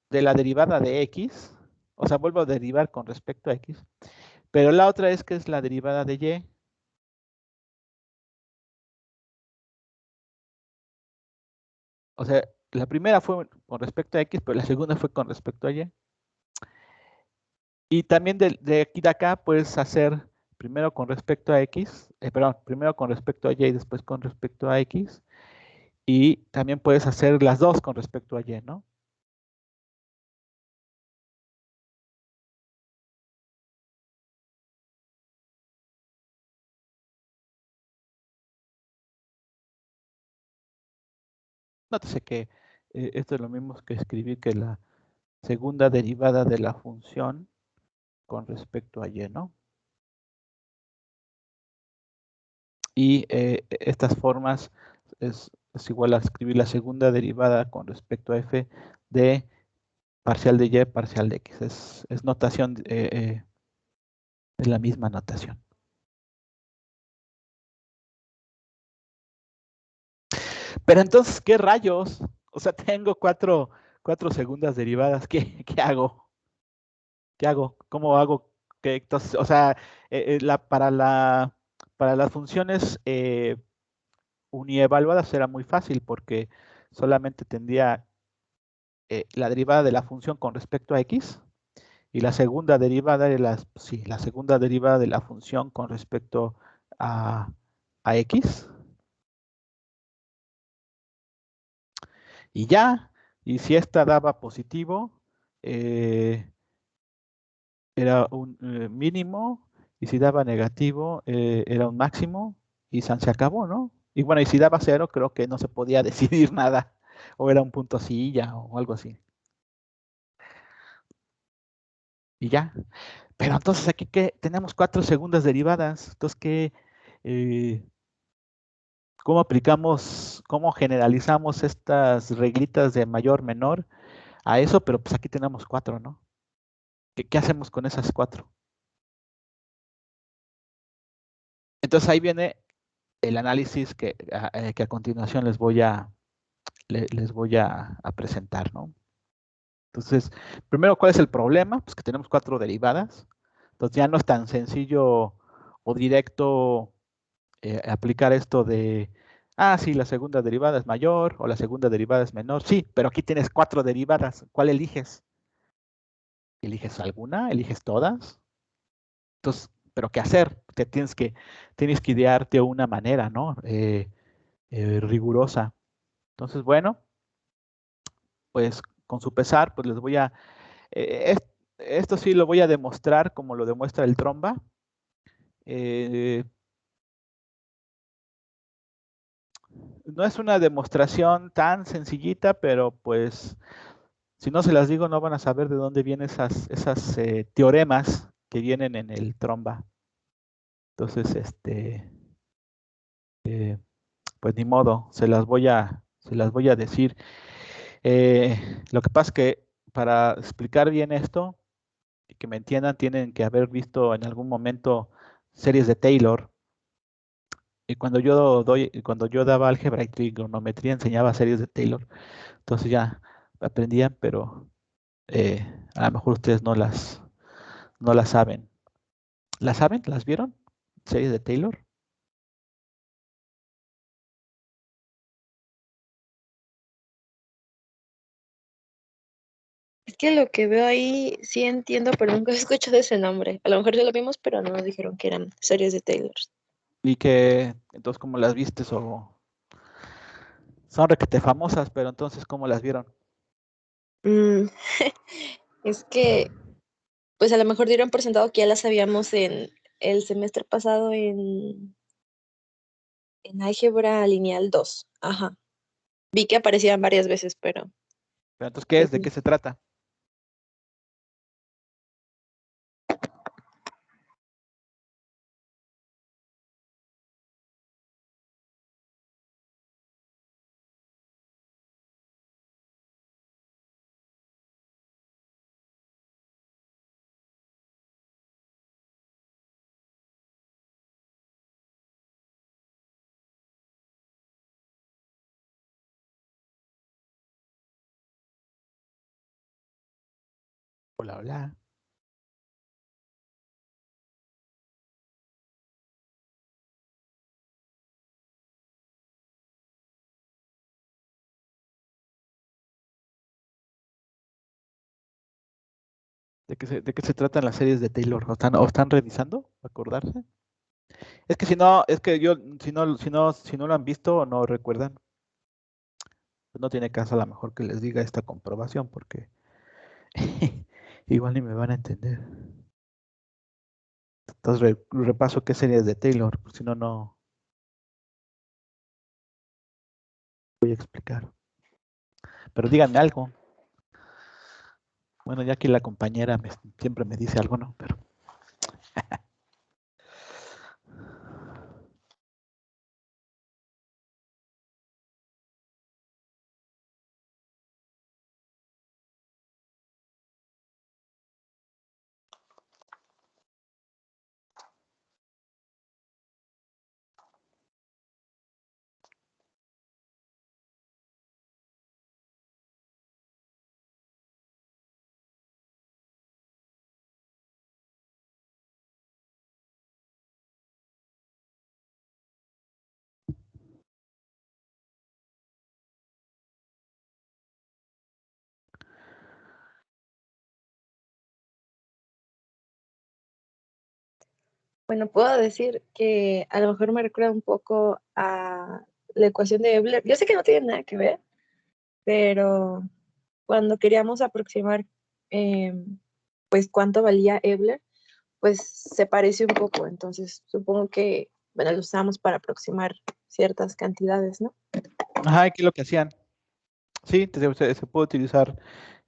de la derivada de x. O sea, vuelvo a derivar con respecto a x. Pero la otra es que es la derivada de y. O sea, la primera fue con respecto a x, pero la segunda fue con respecto a y. Y también de aquí de acá puedes hacer primero con respecto a x, primero con respecto a y y después con respecto a x. Y también puedes hacer las dos con respecto a y, ¿no? Nótese que esto es lo mismo que escribir que la segunda derivada de la función con respecto a y, ¿no? Y estas formas es igual a escribir la segunda derivada con respecto a f de parcial de y, parcial de x. Es notación de la misma notación. Pero entonces, ¿qué rayos? O sea, tengo cuatro segundas derivadas. ¿Qué hago? ¿Qué hago? ¿Cómo hago? Entonces, o sea, para las funciones unievaluadas era muy fácil porque solamente tendría la derivada de la función con respecto a x, y la segunda derivada de la segunda derivada de la función con respecto a x. Y ya, y si esta daba positivo, era un mínimo, y si daba negativo, era un máximo, y se acabó, ¿no? Y bueno, y si daba 0, creo que no se podía decidir nada, o era un punto silla o algo así. Y ya. Pero entonces aquí que tenemos 4 segundas derivadas, entonces ¿cómo aplicamos, cómo generalizamos estas reglitas de mayor, menor a eso? Pero pues aquí tenemos 4, ¿no? ¿Qué hacemos con esas 4? Entonces ahí viene el análisis que a continuación les voy a presentar, ¿no? Entonces, primero, ¿cuál es el problema? Pues que tenemos 4 derivadas. Entonces ya no es tan sencillo o directo aplicar esto de, sí, la segunda derivada es mayor o la segunda derivada es menor. Sí, pero aquí tienes 4 derivadas. ¿Cuál eliges? ¿Eliges alguna? ¿Eliges todas? Entonces, ¿pero qué hacer? Tienes que idearte una manera, ¿no? Rigurosa. Entonces, bueno, pues con su pesar, pues les voy a... esto sí lo voy a demostrar como lo demuestra el tromba. No es una demostración tan sencillita, pero pues Si no se las digo, no van a saber de dónde vienen esas teoremas que vienen en el tromba. Entonces, pues ni modo, se las voy a decir. Lo que pasa es que para explicar bien esto y que me entiendan, tienen que haber visto en algún momento series de Taylor. Y cuando yo daba álgebra y trigonometría, enseñaba series de Taylor. Entonces ya aprendían, pero a lo mejor ustedes no las saben. ¿Las saben? ¿Las vieron? ¿Series de Taylor? Es que lo que veo ahí sí entiendo, pero nunca he escuchado ese nombre. A lo mejor ya lo vimos, pero no nos dijeron que eran series de Taylor. Y que entonces, ¿cómo las viste? O son requete famosas, pero entonces, ¿cómo las vieron? Mm, es que, pues a lo mejor dieron por sentado que ya las sabíamos en el semestre pasado en álgebra lineal 2. Ajá. Vi que aparecían varias veces, pero Pero entonces, ¿qué pues es? ¿De qué se trata? Hola, hola. De qué se tratan las series de Taylor? O están revisando? ¿Acordarse? Es que si no, es que yo, si no lo han visto o no recuerdan, pues no tiene caso a lo mejor que les diga esta comprobación, porque igual ni me van a entender. Entonces repaso qué series de Taylor, si no, no voy a explicar. Pero díganme algo. Bueno, ya aquí la compañera siempre me dice algo, ¿no? Pero bueno, puedo decir que a lo mejor me recuerda un poco a la ecuación de Euler. Yo sé que no tiene nada que ver, pero cuando queríamos aproximar pues cuánto valía Euler, pues se parece un poco. Entonces, supongo que, bueno, lo usamos para aproximar ciertas cantidades, ¿no? ajá, aquí lo que hacían. Sí, se puede utilizar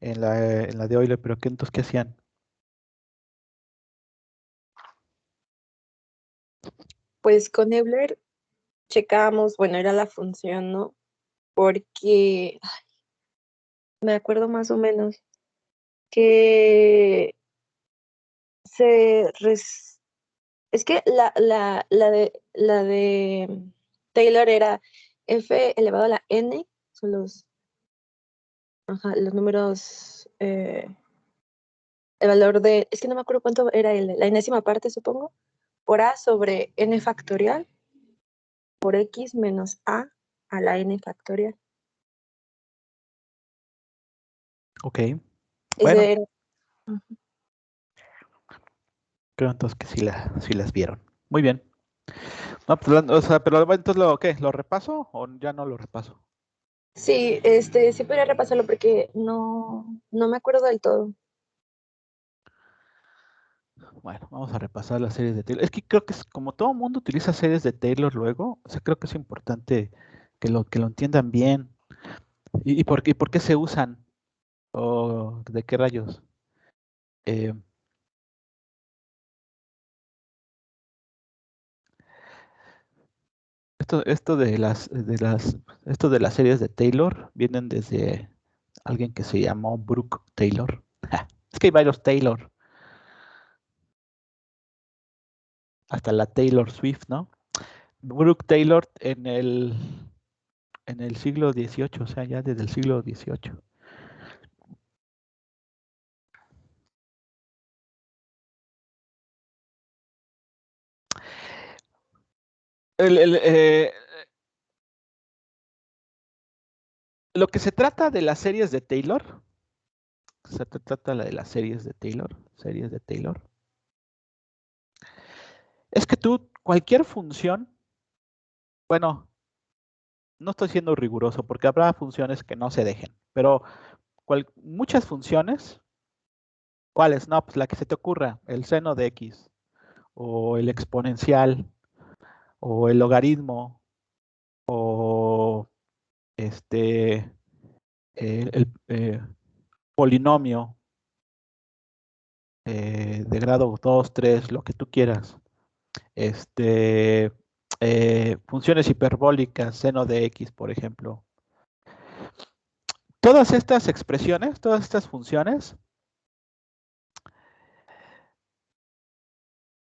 en la de Euler, pero entonces, ¿qué hacían? Pues con Euler checábamos, bueno, era la función, ¿no? Porque me acuerdo más o menos que se es que la de Taylor era f elevado a la n, son los números, el valor de, es que no me acuerdo cuánto era la enésima parte, supongo, por a sobre n factorial por x menos a la n factorial. Ok, bueno, Ese era. creo entonces que sí las vieron. Muy bien. No, pues, o sea, pero entonces, ¿qué? ¿Lo repaso o ya no lo repaso? Sí, sí podría repasarlo porque no me acuerdo del todo. Bueno, vamos a repasar las series de Taylor. Es que creo que como todo mundo utiliza series de Taylor luego, o sea, creo que es importante que lo entiendan bien. ¿Y por qué se usan? ¿O de qué rayos? Esto de las series de Taylor vienen desde alguien que se llamó Brooke Taylor. Es que hay varios Taylor. Hasta la Taylor Swift, ¿no? Brooke Taylor en el siglo XVIII, o sea, ya desde el siglo XVIII. Lo que se trata de las series de Taylor, es que tú, cualquier función, bueno, no estoy siendo riguroso porque habrá funciones que no se dejen, pero muchas funciones, ¿cuáles? No, pues la que se te ocurra, el seno de X, o el exponencial, o el logaritmo, o el polinomio de grado 2, 3, lo que tú quieras. Funciones hiperbólicas, seno de X, por ejemplo. Todas estas expresiones, todas estas funciones,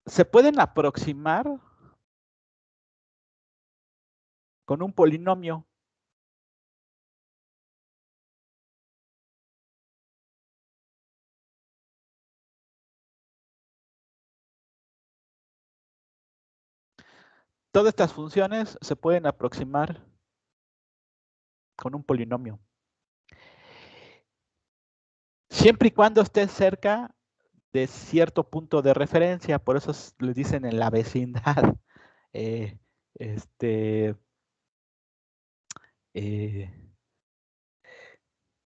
se pueden aproximar con un polinomio. Todas estas funciones se pueden aproximar con un polinomio. Siempre y cuando esté cerca de cierto punto de referencia, por eso les dicen en la vecindad.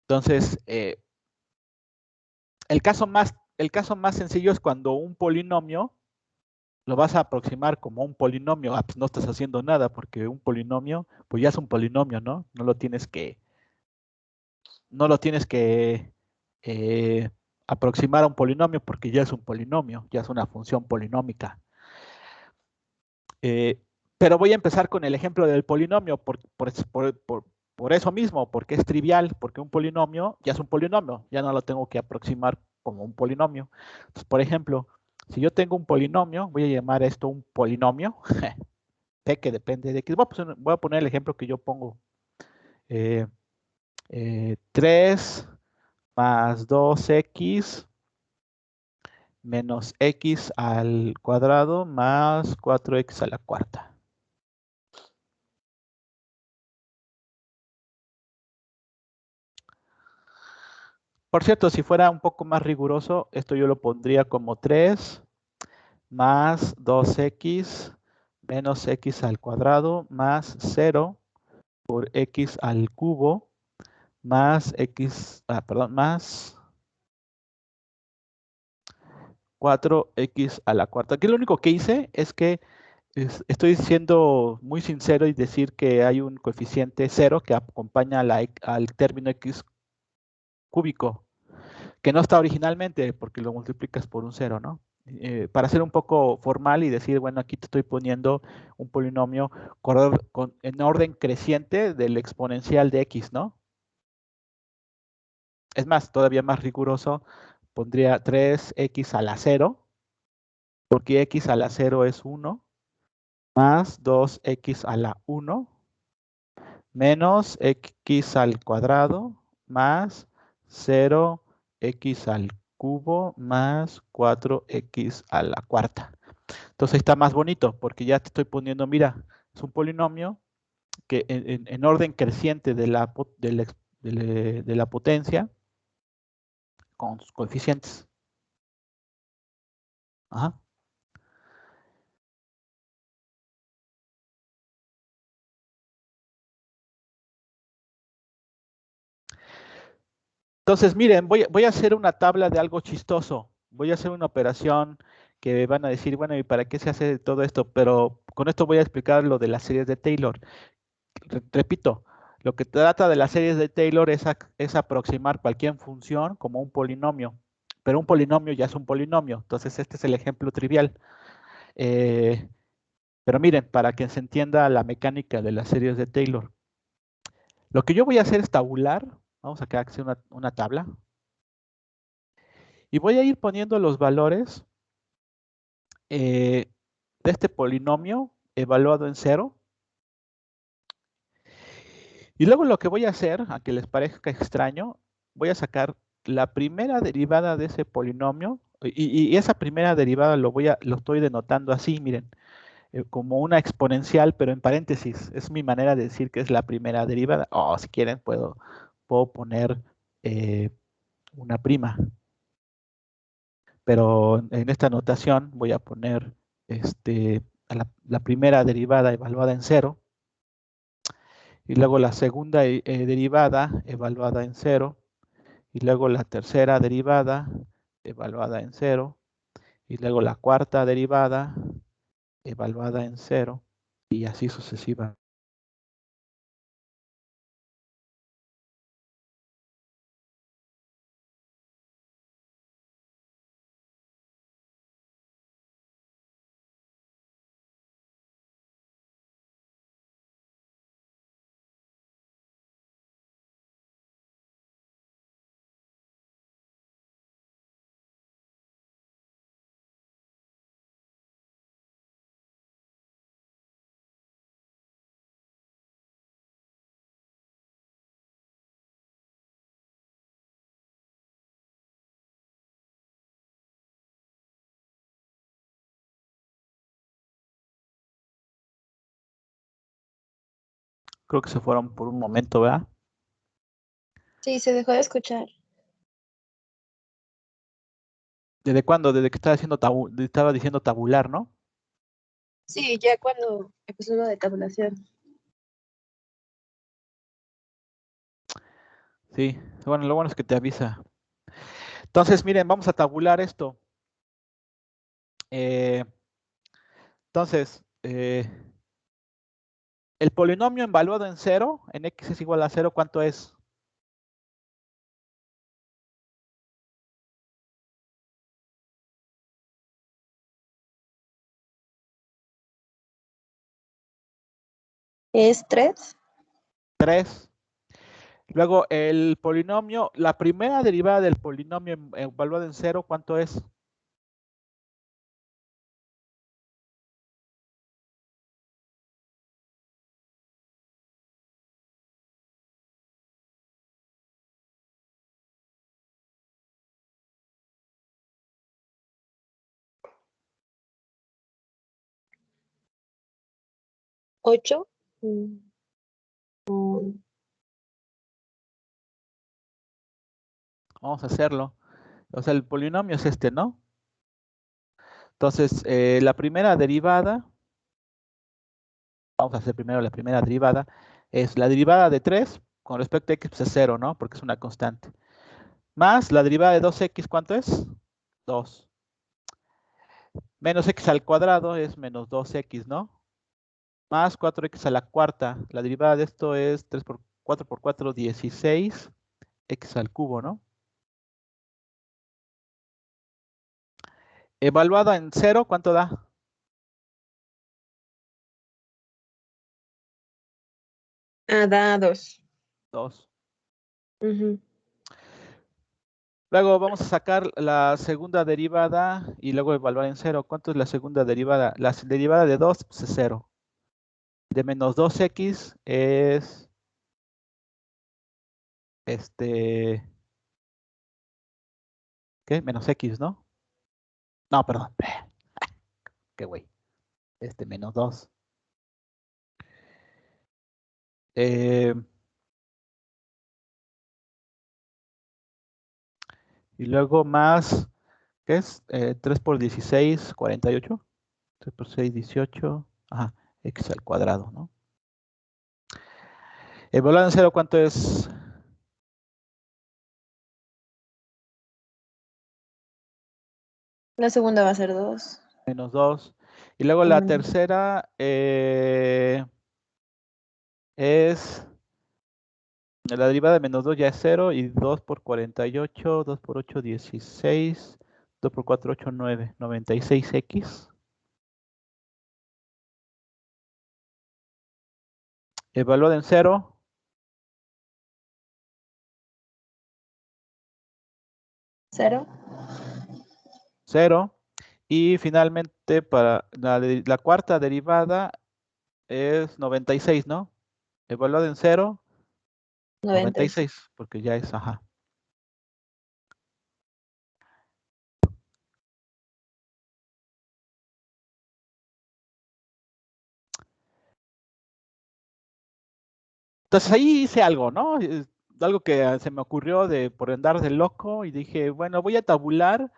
Entonces, el caso más sencillo es cuando un polinomio lo vas a aproximar como un polinomio. Pues no estás haciendo nada porque un polinomio, pues ya es un polinomio, ¿no? No lo tienes que aproximar a un polinomio porque ya es un polinomio, ya es una función polinómica. Pero voy a empezar con el ejemplo del polinomio por eso mismo, porque es trivial, porque un polinomio ya es un polinomio, ya no lo tengo que aproximar como un polinomio. Entonces, por ejemplo, si yo tengo un polinomio, voy a llamar esto un polinomio, p que depende de x. Voy a poner el ejemplo que yo pongo. 3 más 2x menos x al cuadrado más 4x a la cuarta. Por cierto, si fuera un poco más riguroso, esto yo lo pondría como 3 más 2x menos x al cuadrado más 0 por x al cubo más más 4x a la cuarta. Aquí lo único que hice es que estoy siendo muy sincero y decir que hay un coeficiente 0 que acompaña al término x cúbico, que no está originalmente porque lo multiplicas por un 0, ¿no? Para ser un poco formal y decir, bueno, aquí te estoy poniendo un polinomio en orden creciente del exponencial de x, ¿no? Es más, todavía más riguroso, pondría 3x a la 0, porque x a la 0 es 1, más 2x a la 1, menos x al cuadrado, más 0x al cubo, más 4x a la cuarta. Entonces está más bonito, porque ya te estoy poniendo, mira, es un polinomio que en orden creciente de la potencia, con sus coeficientes. Ajá. Entonces, miren, voy a hacer una tabla de algo chistoso. Voy a hacer una operación que van a decir, bueno, ¿y para qué se hace todo esto? Pero con esto voy a explicar lo de las series de Taylor. Repito, Lo que trata de las series de Taylor es aproximar cualquier función como un polinomio, pero un polinomio ya es un polinomio, entonces este es el ejemplo trivial. Pero miren, para que se entienda la mecánica de las series de Taylor, lo que yo voy a hacer es tabular, vamos a crear una tabla, y voy a ir poniendo los valores de este polinomio evaluado en 0. Y luego lo que voy a hacer, aunque les parezca extraño, voy a sacar la primera derivada de ese polinomio, y esa primera derivada lo estoy denotando así, miren, como una exponencial, pero en paréntesis. Es mi manera de decir que es la primera derivada. O si quieren, puedo poner una prima. Pero en esta notación voy a poner la primera derivada evaluada en 0. Y luego la segunda derivada evaluada en 0. Y luego la tercera derivada evaluada en 0. Y luego la cuarta derivada evaluada en 0. Y así sucesivamente. Creo que se fueron por un momento, ¿verdad? Sí, se dejó de escuchar. ¿Desde cuándo? Desde que estaba diciendo tabular, ¿no? Sí, ya cuando empezó lo de tabulación. Sí, bueno, lo bueno es que te avisa. Entonces, miren, vamos a tabular esto. Entonces, el polinomio evaluado en 0, en x es igual a 0, ¿cuánto es? ¿Es 3? 3. Luego, el polinomio, la primera derivada del polinomio evaluado en 0, ¿cuánto es? ¿8? Vamos a hacerlo. O sea, el polinomio es este, ¿no? Entonces, la primera derivada, vamos a hacer primero la primera derivada, es la derivada de 3 con respecto a x, pues es 0, ¿no? Porque es una constante. Más la derivada de 2x, ¿cuánto es? 2. Menos x al cuadrado es menos 2x, ¿no? Más 4x a la cuarta. La derivada de esto es 4 por 4, 16, x al cubo, ¿no? Evaluada en 0, ¿cuánto da? Da 2. 2. Luego vamos a sacar la segunda derivada y luego evaluar en 0. ¿Cuánto es la segunda derivada? La derivada de 2 pues es 0. De menos 2x es ¿qué? Menos x, ¿no? No, perdón. Qué güey. Menos 2. Y luego más, ¿qué es? 3 por 16, 48. 3 por 6, 18. Ajá, x al cuadrado, ¿no? Evaluado en 0, ¿cuánto es? La segunda va a ser 2. Menos 2. Y luego la tercera es La derivada de menos 2 ya es 0 y 2 por 48, 2 por 8, 16, 2 por 4, 8, 9, 96x. Evalúa en 0. 0. 0. Y finalmente para la cuarta derivada es 96, ¿no? Evalúa en 0. 96, porque ya es, ajá. Entonces ahí hice algo, ¿no? Algo que se me ocurrió por andar de loco y dije, bueno, voy a tabular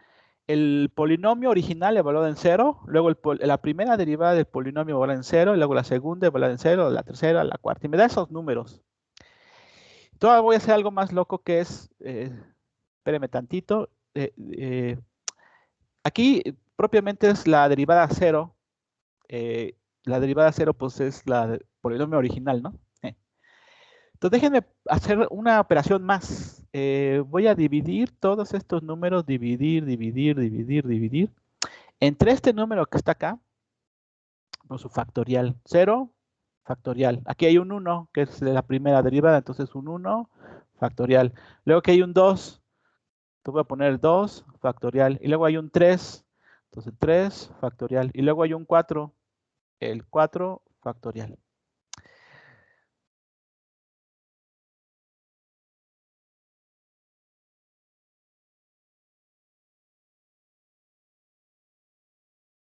el polinomio original evaluado en 0, luego la primera derivada del polinomio evaluada en 0, y luego la segunda evaluada en 0, la tercera, la cuarta, y me da esos números. Todavía voy a hacer algo más loco que es, espéreme tantito, aquí propiamente es la derivada 0, la derivada 0 pues es el polinomio original, ¿no? Entonces déjenme hacer una operación más. Voy a dividir todos estos números, dividir, entre este número que está acá, por su factorial. 0, factorial. Aquí hay un 1, que es la primera derivada, entonces un 1, factorial. Luego que hay un 2, te voy a poner 2, factorial. Y luego hay un 3, entonces 3, factorial. Y luego hay un 4, el 4, factorial.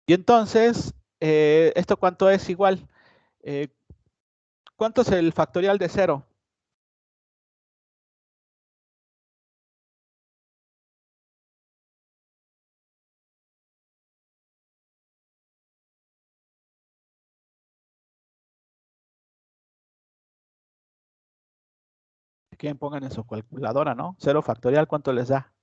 Y entonces, ¿esto cuánto es igual? ¿Cuánto es el factorial de 0? Si quieren pongan en su calculadora, ¿no? 0 factorial, ¿cuánto les da?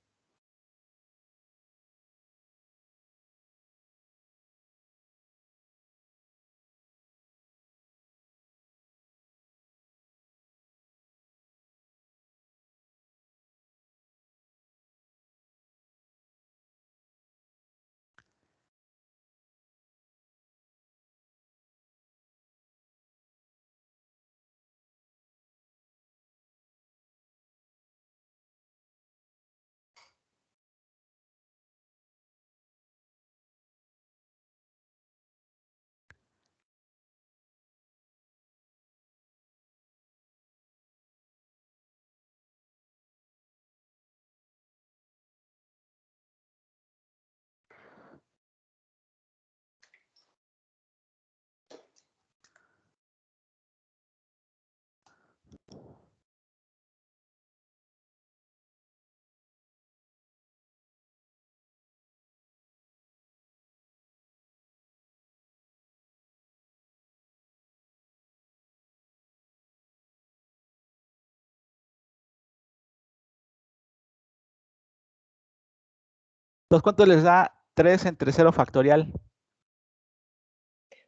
Entonces, ¿cuánto les da 3 entre 0 factorial?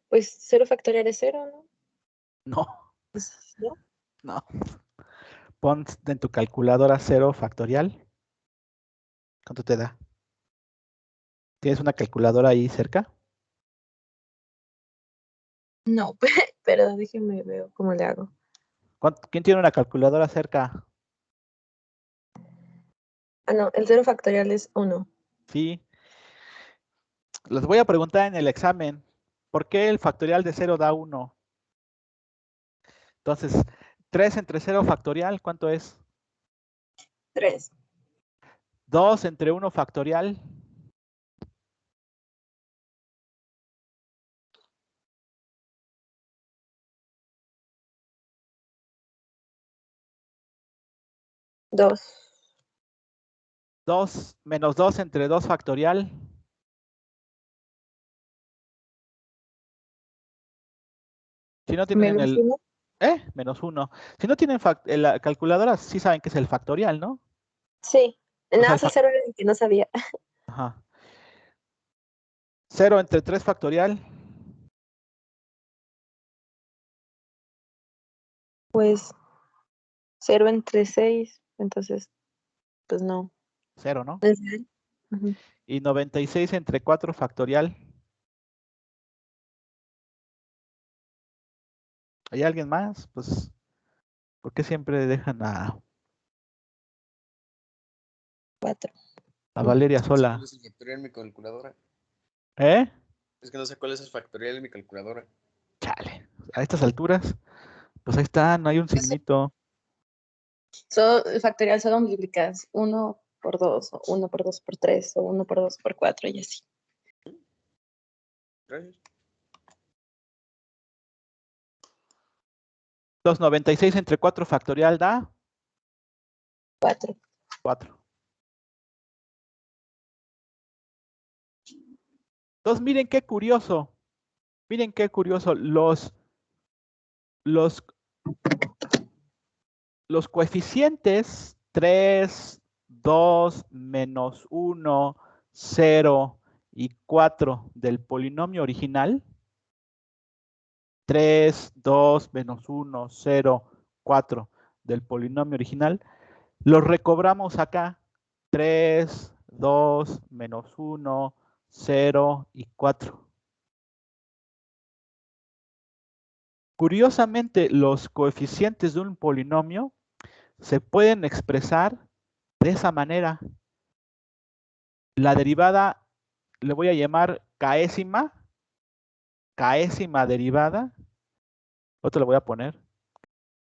Pues 0 factorial es 0, ¿no? No, ¿No? no. Pon en tu calculadora 0 factorial. ¿Cuánto te da? ¿Tienes una calculadora ahí cerca? No, pero déjenme veo cómo le hago. ¿Quién tiene una calculadora cerca? Ah, no, el 0 factorial es 1. Sí. Les voy a preguntar en el examen, ¿por qué el factorial de 0 da 1? Entonces, 3 entre 0 factorial, ¿cuánto es? 3. 2 entre 1 factorial. Dos. 2 menos 2 entre 2 factorial. Si no tienen Menos 1. Menos 1. Si no tienen la calculadora, sí saben que es el factorial, ¿no? Sí. O sea, Nada más el 0 era el que no sabía. Ajá. 0 entre 3 factorial. Pues 0 entre 6, entonces, pues no. 0, ¿no? Es él. Ujú. Y 96 entre 4 factorial. ¿Hay alguien más? Pues, ¿por qué siempre dejan a 4. Valeria Es que no sé sola? cuál es el factorial en mi calculadora. ¿Eh? Es que no sé cuál es el factorial en mi calculadora. Chale. A estas alturas, pues ahí está, no hay un signito. El factorial solo multiplicas 1 por 2, o 1 por 2 por 3, o 1 por 2 por 4, y así. Gracias. Entonces, 96 entre 4 factorial da 4. 4. Entonces, miren qué curioso. Miren qué curioso. Los coeficientes 3, 2, menos 1, 0 y 4 del polinomio original, 3, 2, menos 1, 0, 4 del polinomio original, los recobramos acá, 3, 2, menos 1, 0 y 4. Curiosamente, los coeficientes de un polinomio se pueden expresar de esa manera. La derivada le voy a llamar késima derivada. Otra le voy a poner.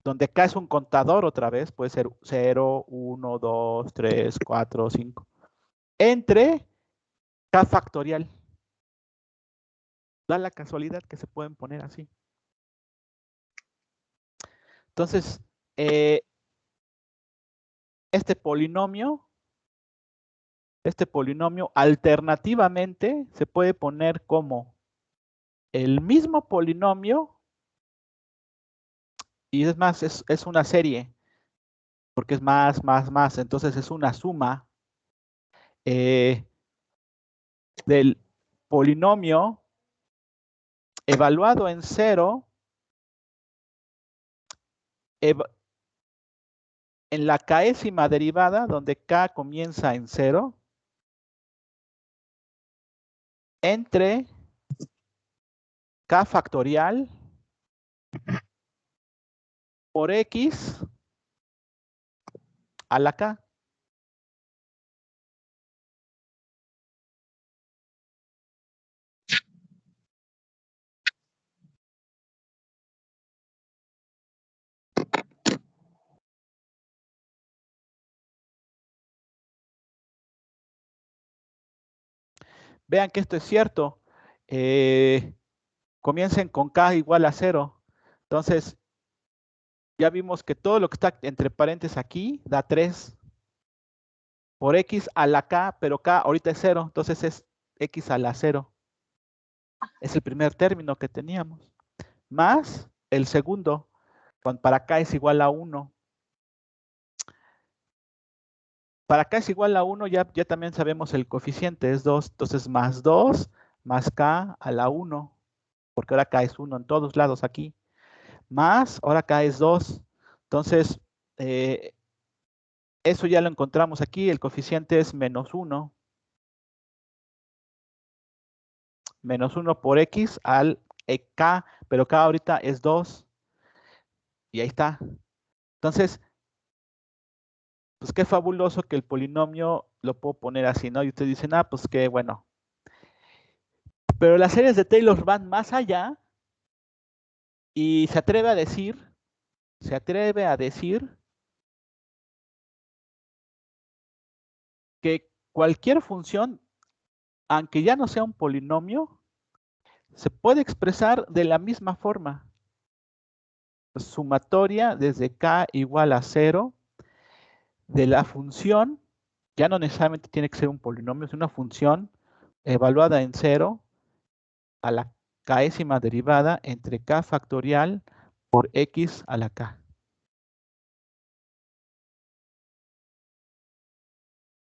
Donde k es un contador otra vez, puede ser 0, 1, 2, 3, 4, 5. Entre k factorial. Da la casualidad que se pueden poner así. Entonces, este polinomio alternativamente se puede poner como el mismo polinomio, y es más, es una serie, porque es más, entonces es una suma del polinomio evaluado en 0 en la késima derivada, donde k comienza en 0, entre k factorial por x a la k. Vean que esto es cierto. Comiencen con k igual a 0. Entonces, ya vimos que todo lo que está entre paréntesis aquí da 3 por x a la k, pero k ahorita es 0, entonces es x a la 0. Es el primer término que teníamos. Más el segundo, cuando para k es igual a 1. Para k es igual a 1, ya también sabemos el coeficiente, es 2. Entonces, más 2, más k a la 1. Porque ahora k es 1 en todos lados aquí. Más, ahora k es 2. Entonces, eso ya lo encontramos aquí. El coeficiente es menos 1. Menos 1 por x al k, pero k ahorita es 2. Y ahí está. Entonces, pues qué fabuloso que el polinomio lo puedo poner así, ¿no? Y ustedes dicen, pues qué bueno. Pero las series de Taylor van más allá y se atreve a decir que cualquier función, aunque ya no sea un polinomio, se puede expresar de la misma forma. Sumatoria desde k igual a 0 de la función, ya no necesariamente tiene que ser un polinomio, es una función evaluada en 0 a la késima derivada entre k factorial por x a la k.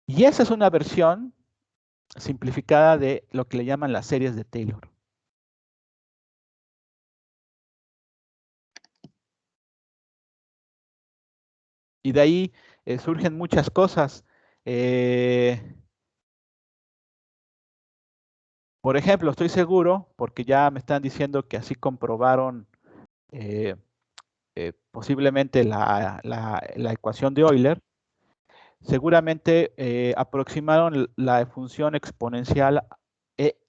Y esa es una versión simplificada de lo que le llaman las series de Taylor. Y de ahí surgen muchas cosas. Por ejemplo, estoy seguro, porque ya me están diciendo que así comprobaron posiblemente la ecuación de Euler, seguramente aproximaron la función exponencial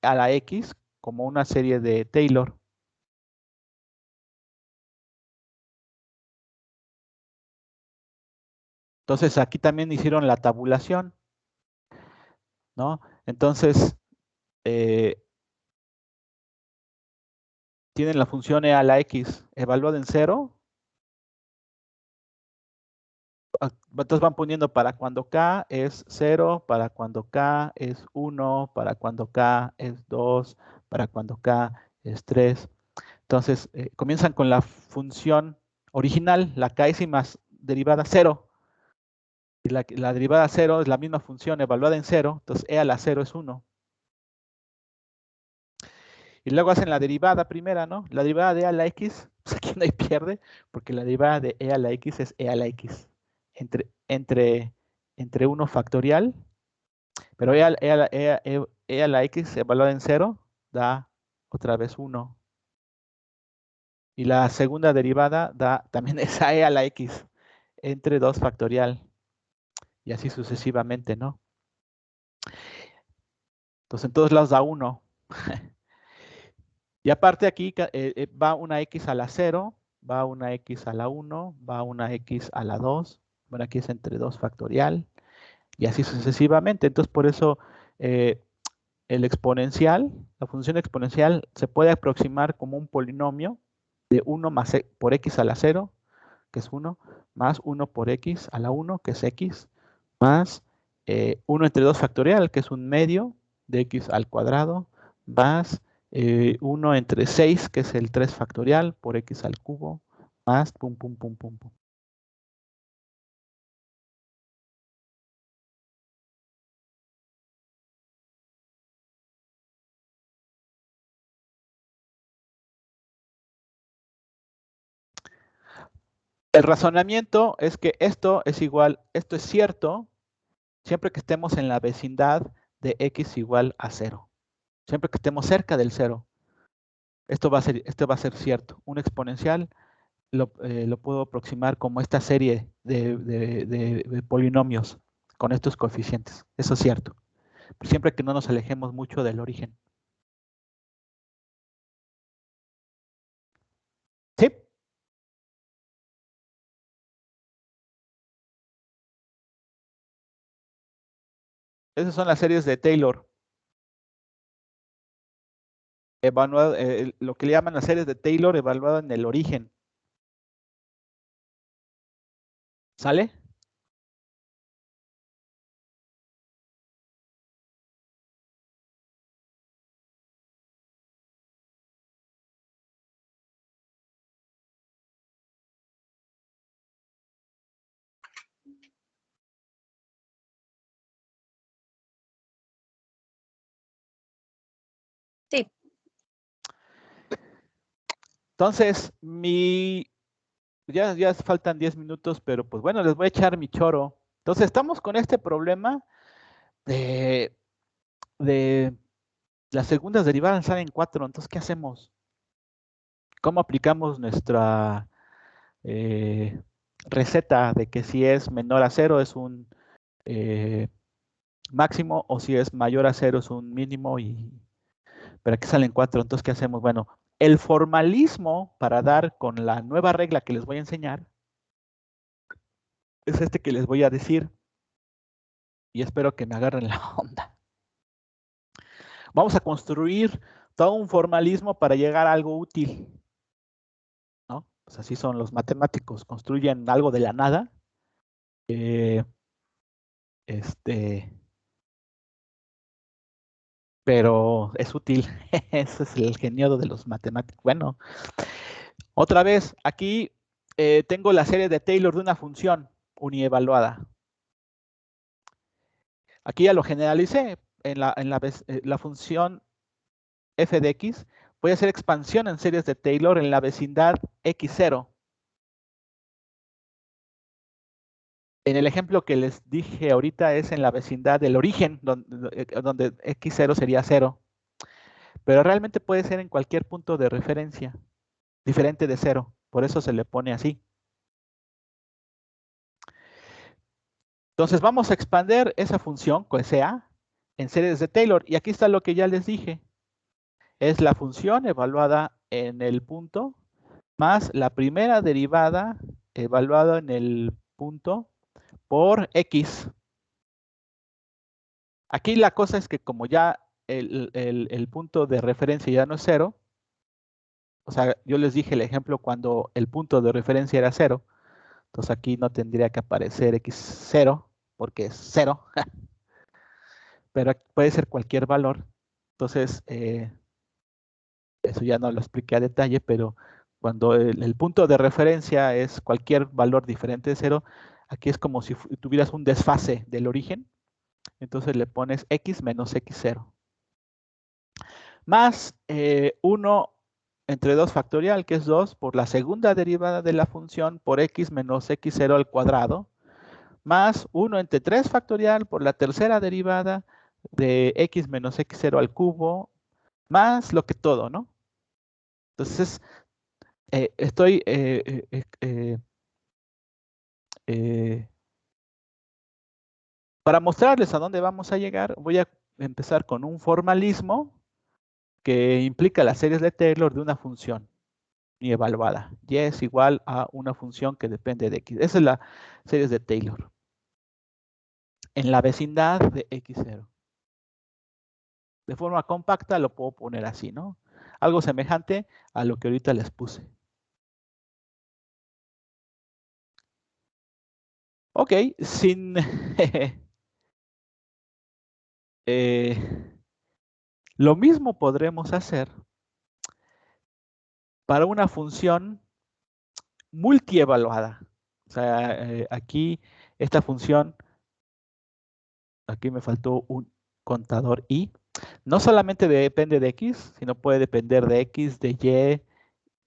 a la x como una serie de Taylor. Entonces aquí también hicieron la tabulación, ¿no? Entonces tienen la función e a la x evaluada en 0. Entonces van poniendo para cuando k es 0, para cuando k es 1, para cuando k es 2, para cuando k es 3. Entonces comienzan con la función original, la késima derivada 0. Y la derivada 0 es la misma función evaluada en 0, entonces e a la 0 es 1. Y luego hacen la derivada primera, ¿no? La derivada de e a la x, pues aquí no hay pierde, porque la derivada de e a la x es e a la x. Entre 1 factorial, pero e a la x evaluada en 0 da otra vez 1. Y la segunda derivada da también esa e a la x entre 2 factorial. Y así sucesivamente, ¿no? Entonces en todos lados da 1. Y aparte aquí va una x a la 0, va una x a la 1, va una x a la 2. Bueno, aquí es entre 2 factorial. Y así sucesivamente. Entonces por eso el exponencial, la función exponencial se puede aproximar como un polinomio de 1 más por x a la 0, que es 1, más 1 por x a la 1, que es x, más 1 entre 2 factorial, que es un medio de x al cuadrado, más 1 entre 6, que es el 3 factorial, por x al cubo, más pum, pum, pum, pum, pum. El razonamiento es que esto es igual, esto es cierto, siempre que estemos en la vecindad de x igual a 0. Siempre que estemos cerca del 0. Esto va a ser cierto. Un exponencial lo puedo aproximar como esta serie de polinomios con estos coeficientes. Eso es cierto. Pero siempre que no nos alejemos mucho del origen. ¿Sí? Esas son las series de Taylor. Lo que le llaman las series de Taylor evaluado en el origen. ¿Sale? Sí. Entonces, ya faltan 10 minutos, pero pues bueno, les voy a echar mi choro. Entonces, estamos con este problema de las segundas derivadas salen 4. Entonces, ¿qué hacemos? ¿Cómo aplicamos nuestra receta de que si es menor a 0 es un máximo o si es mayor a 0 es un mínimo? Pero aquí salen 4. Entonces, ¿qué hacemos? Bueno, el formalismo para dar con la nueva regla que les voy a enseñar es este que les voy a decir y espero que me agarren la onda. Vamos a construir todo un formalismo para llegar a algo útil, ¿no? Pues así son los matemáticos, construyen algo de la nada. Pero es útil. Ese es el genio de los matemáticos. Bueno, otra vez, aquí tengo la serie de Taylor de una función unievaluada. Aquí ya lo generalicé en la función f de x. Voy a hacer expansión en series de Taylor en la vecindad x0. En el ejemplo que les dije ahorita es en la vecindad del origen, donde x0 sería 0. Pero realmente puede ser en cualquier punto de referencia, diferente de 0. Por eso se le pone así. Entonces vamos a expander esa función, que sea, en series de Taylor. Y aquí está lo que ya les dije. Es la función evaluada en el punto más la primera derivada evaluada en el punto por x. Aquí la cosa es que como ya el punto de referencia ya no es 0, o sea, yo les dije el ejemplo cuando el punto de referencia era 0, entonces aquí no tendría que aparecer x0 porque es 0, pero puede ser cualquier valor. Entonces, eso ya no lo expliqué a detalle, pero cuando el punto de referencia es cualquier valor diferente de 0, aquí es como si tuvieras un desfase del origen. Entonces le pones x menos x0. Más 1 entre 2 factorial, que es 2, por la segunda derivada de la función por x menos x0 al cuadrado, más 1 entre 3 factorial por la tercera derivada de x menos x0 al cubo, más lo que todo, ¿no? Entonces, estoy para mostrarles a dónde vamos a llegar, voy a empezar con un formalismo que implica las series de Taylor de una función y evaluada. Y es igual a una función que depende de x. Esa es la series de Taylor. En la vecindad de x0. De forma compacta lo puedo poner así, ¿no? Algo semejante a lo que ahorita les puse. Ok, sin... lo mismo podremos hacer para una función multievaluada. O sea, aquí esta función, aquí me faltó un contador i, no solamente depende de x, sino puede depender de x, de y,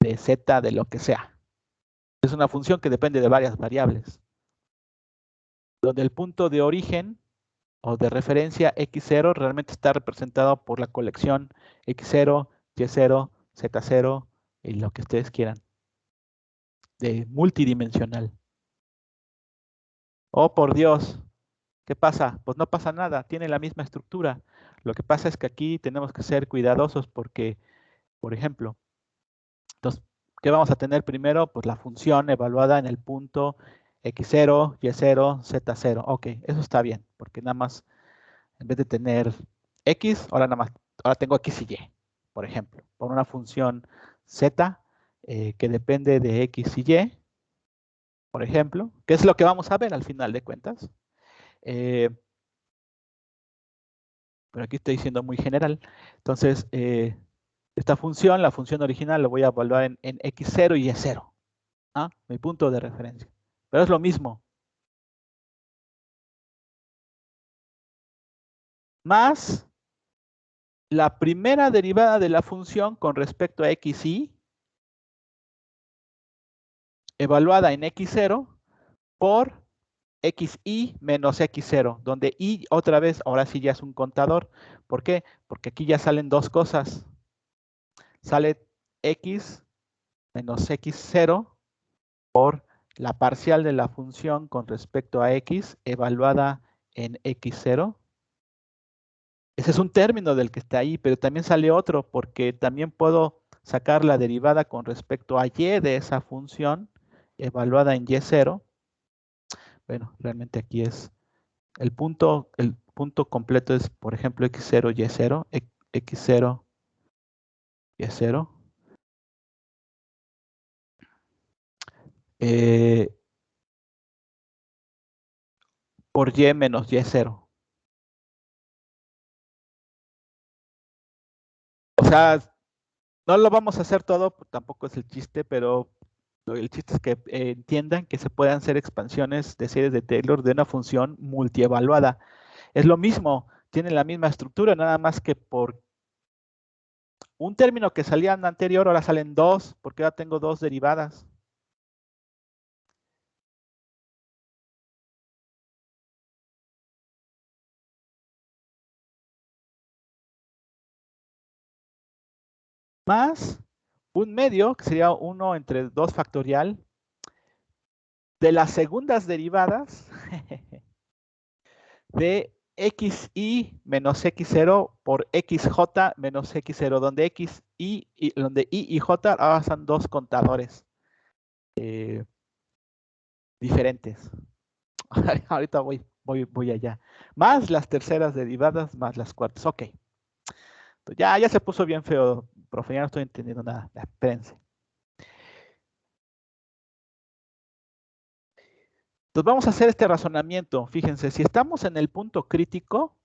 de z, de lo que sea. Es una función que depende de varias variables. Donde el punto de origen o de referencia x0 realmente está representado por la colección x0, y0, z0 y lo que ustedes quieran. De multidimensional. Oh, por Dios. ¿Qué pasa? Pues no pasa nada, tiene la misma estructura. Lo que pasa es que aquí tenemos que ser cuidadosos porque, por ejemplo, entonces, ¿qué vamos a tener primero? Pues la función evaluada en el punto x0, y0, z0. Ok, eso está bien, porque nada más, en vez de tener x, ahora tengo x y y, por ejemplo, por una función z que depende de x y y, por ejemplo, que es lo que vamos a ver al final de cuentas. Pero aquí estoy diciendo muy general. Entonces, esta función, la función original, lo voy a evaluar en x0 y y0. ¿Ah? Mi punto de referencia. Pero es lo mismo. Más la primera derivada de la función con respecto a xy, evaluada en x0 por xy menos x0, donde y otra vez, ahora sí ya es un contador. ¿Por qué? Porque aquí ya salen dos cosas. Sale x menos x0 por la parcial de la función con respecto a x evaluada en x0. Ese es un término del que está ahí, pero también sale otro porque también puedo sacar la derivada con respecto a y de esa función evaluada en y0. Bueno, realmente aquí es el punto completo es, por ejemplo, x0, y0, x0, y0. Por y menos y0. O sea, no lo vamos a hacer todo, tampoco es el chiste, pero el chiste es que entiendan que se puedan hacer expansiones de series de Taylor de una función multievaluada. Es lo mismo, tienen la misma estructura, nada más que por un término que salían anterior, ahora salen dos, porque ahora tengo dos derivadas. más un medio, que sería 1 entre 2 factorial, de las segundas derivadas de xi menos x0 por xj menos x0, donde donde i y j ahora son dos contadores diferentes. Ahorita voy allá. Más las terceras derivadas, más las cuartas. Ok. Entonces, ya se puso bien feo, profe, ya no estoy entendiendo nada. Espérense. Entonces vamos a hacer este razonamiento. Fíjense, si estamos en el punto crítico,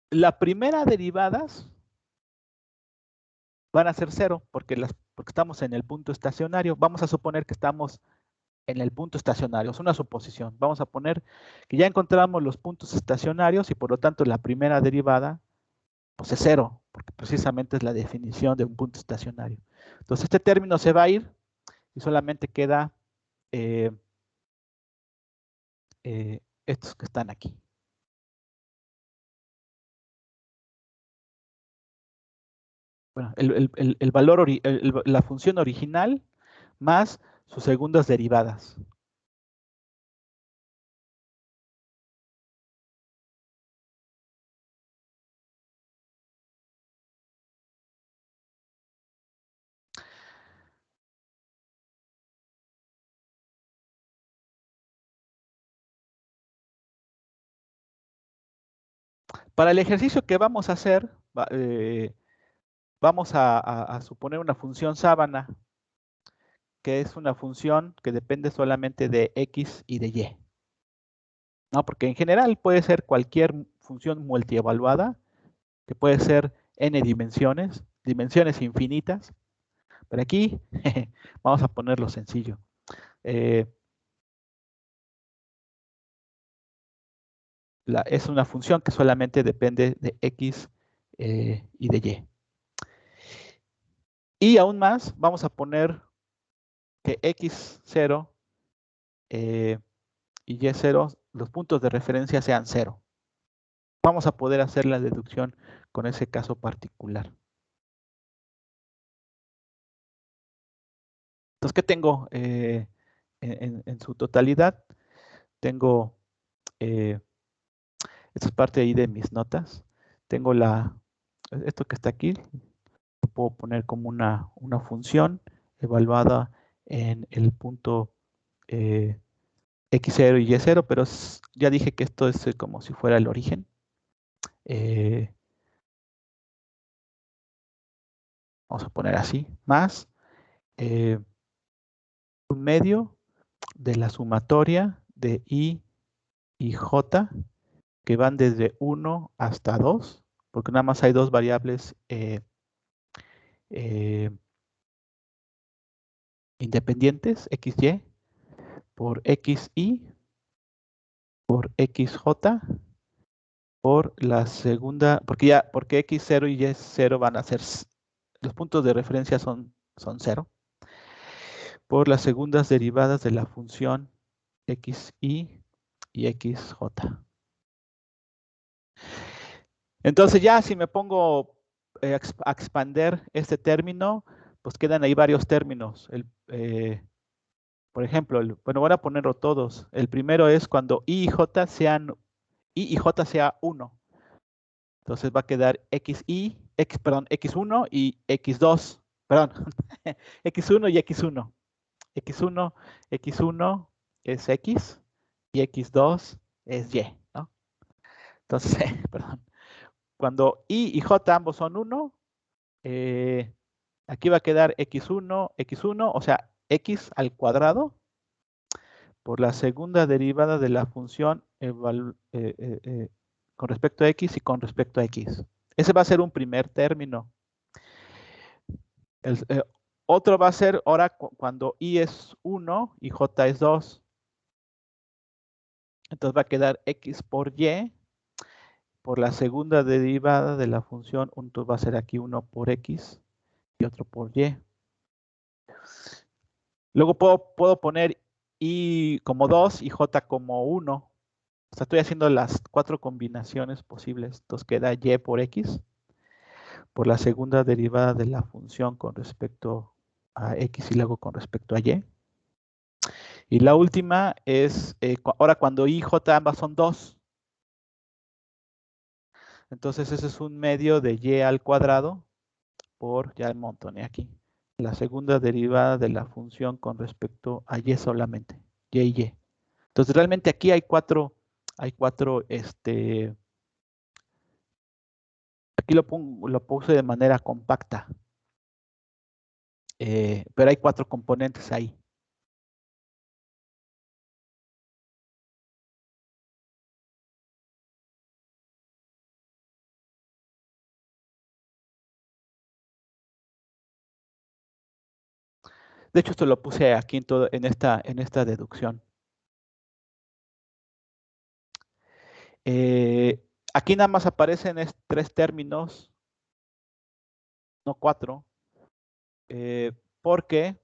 la primera derivadas van a ser 0, porque estamos en el punto estacionario. Vamos a suponer que estamos en el punto estacionario. Es una suposición. Vamos a poner que ya encontramos los puntos estacionarios y por lo tanto la primera derivada pues es 0, porque precisamente es la definición de un punto estacionario. Entonces este término se va a ir y solamente queda estos que están aquí. Bueno, el valor, la función original más sus segundas derivadas. Para el ejercicio que vamos a hacer, vamos a suponer una función sábana, que es una función que depende solamente de x y de y. ¿No? Porque en general puede ser cualquier función multievaluada, que puede ser n dimensiones, dimensiones infinitas. Pero aquí vamos a ponerlo sencillo. Es una función que solamente depende de x y de y. Y aún más, vamos a poner que x0 y y0, los puntos de referencia sean 0. Vamos a poder hacer la deducción con ese caso particular. Entonces, ¿qué tengo en su totalidad? Tengo, esta es parte ahí de mis notas. Tengo esto que está aquí, lo puedo poner como una función evaluada en el punto x0 y y0, pero ya dije que esto es como si fuera el origen. Vamos a poner así, más un medio de la sumatoria de i y j, que van desde 1 hasta 2, porque nada más hay dos variables independientes, xy, por xi, por xj, por la segunda, porque x0 y y0 van a ser, los puntos de referencia son 0, por las segundas derivadas de la función xi y xj. Entonces ya si me pongo a expander este término, pues quedan ahí varios términos. Por ejemplo, bueno, voy a ponerlo todos. El primero es cuando i y j sea 1. Entonces va a quedar x1 y x2. Perdón, x1 y x1. x1 es x y x2 es y, ¿no? Entonces, perdón. Cuando i y j ambos son 1, aquí va a quedar x1, o sea, x al cuadrado, por la segunda derivada de la función con respecto a x y con respecto a x. Ese va a ser un primer término. Otro va a ser ahora cuando i es 1 y j es 2. Entonces va a quedar x por y, por la segunda derivada de la función, entonces va a ser aquí 1 por x y otro por y. Luego puedo poner i como 2 y j como 1. O sea, estoy haciendo las 4 combinaciones posibles. Entonces queda y por x. por la segunda derivada de la función con respecto a x y luego con respecto a y. Y la última es, ahora cuando i y j ambas son 2. Entonces ese es un medio de y al cuadrado por, ya montoné aquí, la segunda derivada de la función con respecto a y solamente, y y y. Entonces realmente aquí hay cuatro, aquí lo puse de manera compacta, pero hay 4 componentes ahí. De hecho, esto lo puse aquí en esta deducción. Aquí nada más aparecen 3 términos, no 4, porque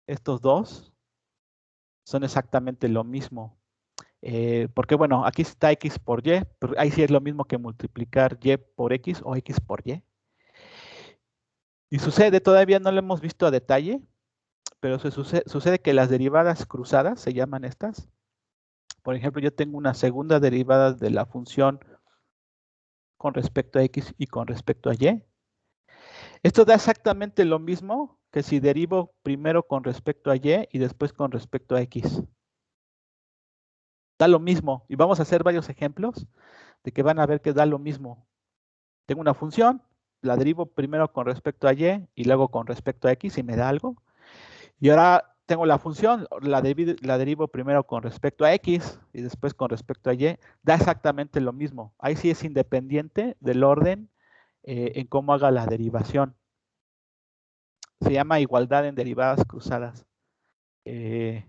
estos 2 son exactamente lo mismo. Porque bueno, aquí está x por y, pero ahí sí es lo mismo que multiplicar y por x o x por y. Y sucede, todavía no lo hemos visto a detalle, pero sucede que las derivadas cruzadas, se llaman estas. Por ejemplo, yo tengo una segunda derivada de la función con respecto a x y con respecto a y. Esto da exactamente lo mismo que si derivo primero con respecto a y y después con respecto a x. Da lo mismo. Y vamos a hacer varios ejemplos de que van a ver que da lo mismo. Tengo una función, la derivo primero con respecto a y luego con respecto a x y me da algo. Y ahora tengo la función, la derivo primero con respecto a x y después con respecto a y. Da exactamente lo mismo. Ahí sí es independiente del orden en cómo haga la derivación. Se llama igualdad en derivadas cruzadas. Y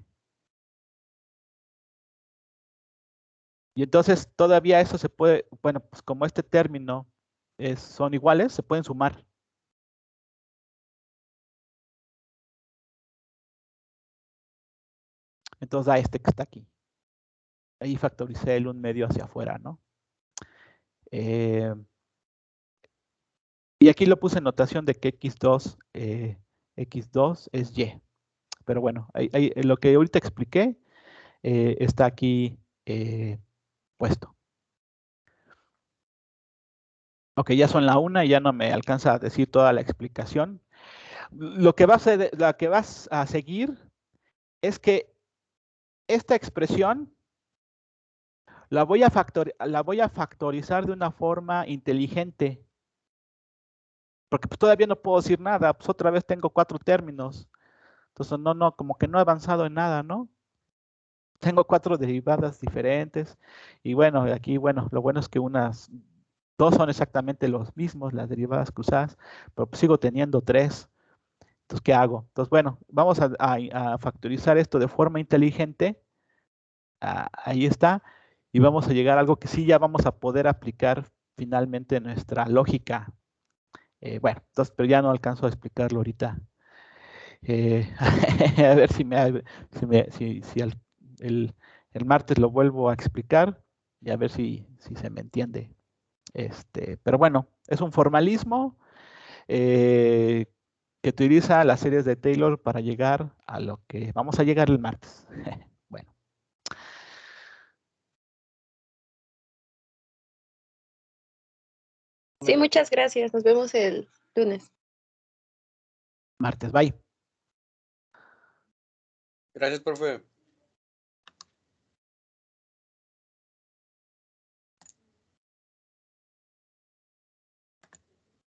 entonces todavía eso se puede, bueno, pues como este término son iguales, se pueden sumar. Entonces da este que está aquí. Ahí factoricé el 1/2 hacia afuera, ¿no? Y aquí lo puse en notación de que x2 es y. Pero bueno, lo que ahorita expliqué está aquí puesto. Ok, ya son la 1 y ya no me alcanza a decir toda la explicación. Lo que vas a seguir es que esta expresión la voy a factorizar de una forma inteligente. Porque pues todavía no puedo decir nada, pues otra vez tengo 4 términos. Entonces no, como que no he avanzado en nada, ¿no? Tengo 4 derivadas diferentes. Y bueno, aquí, bueno, lo bueno es que dos son exactamente los mismos, las derivadas cruzadas, pero pues sigo teniendo 3. Entonces, ¿qué hago? Entonces, bueno, vamos a factorizar esto de forma inteligente. Ahí está. Y vamos a llegar a algo que sí ya vamos a poder aplicar finalmente en nuestra lógica. Bueno, entonces, pero ya no alcanzo a explicarlo ahorita. A ver si el martes lo vuelvo a explicar y a ver si se me entiende. Pero bueno, es un formalismo que utiliza las series de Taylor para llegar a lo que vamos a llegar el martes. Bueno. Sí, muchas gracias. Nos vemos el lunes. Martes, bye. Gracias, profe.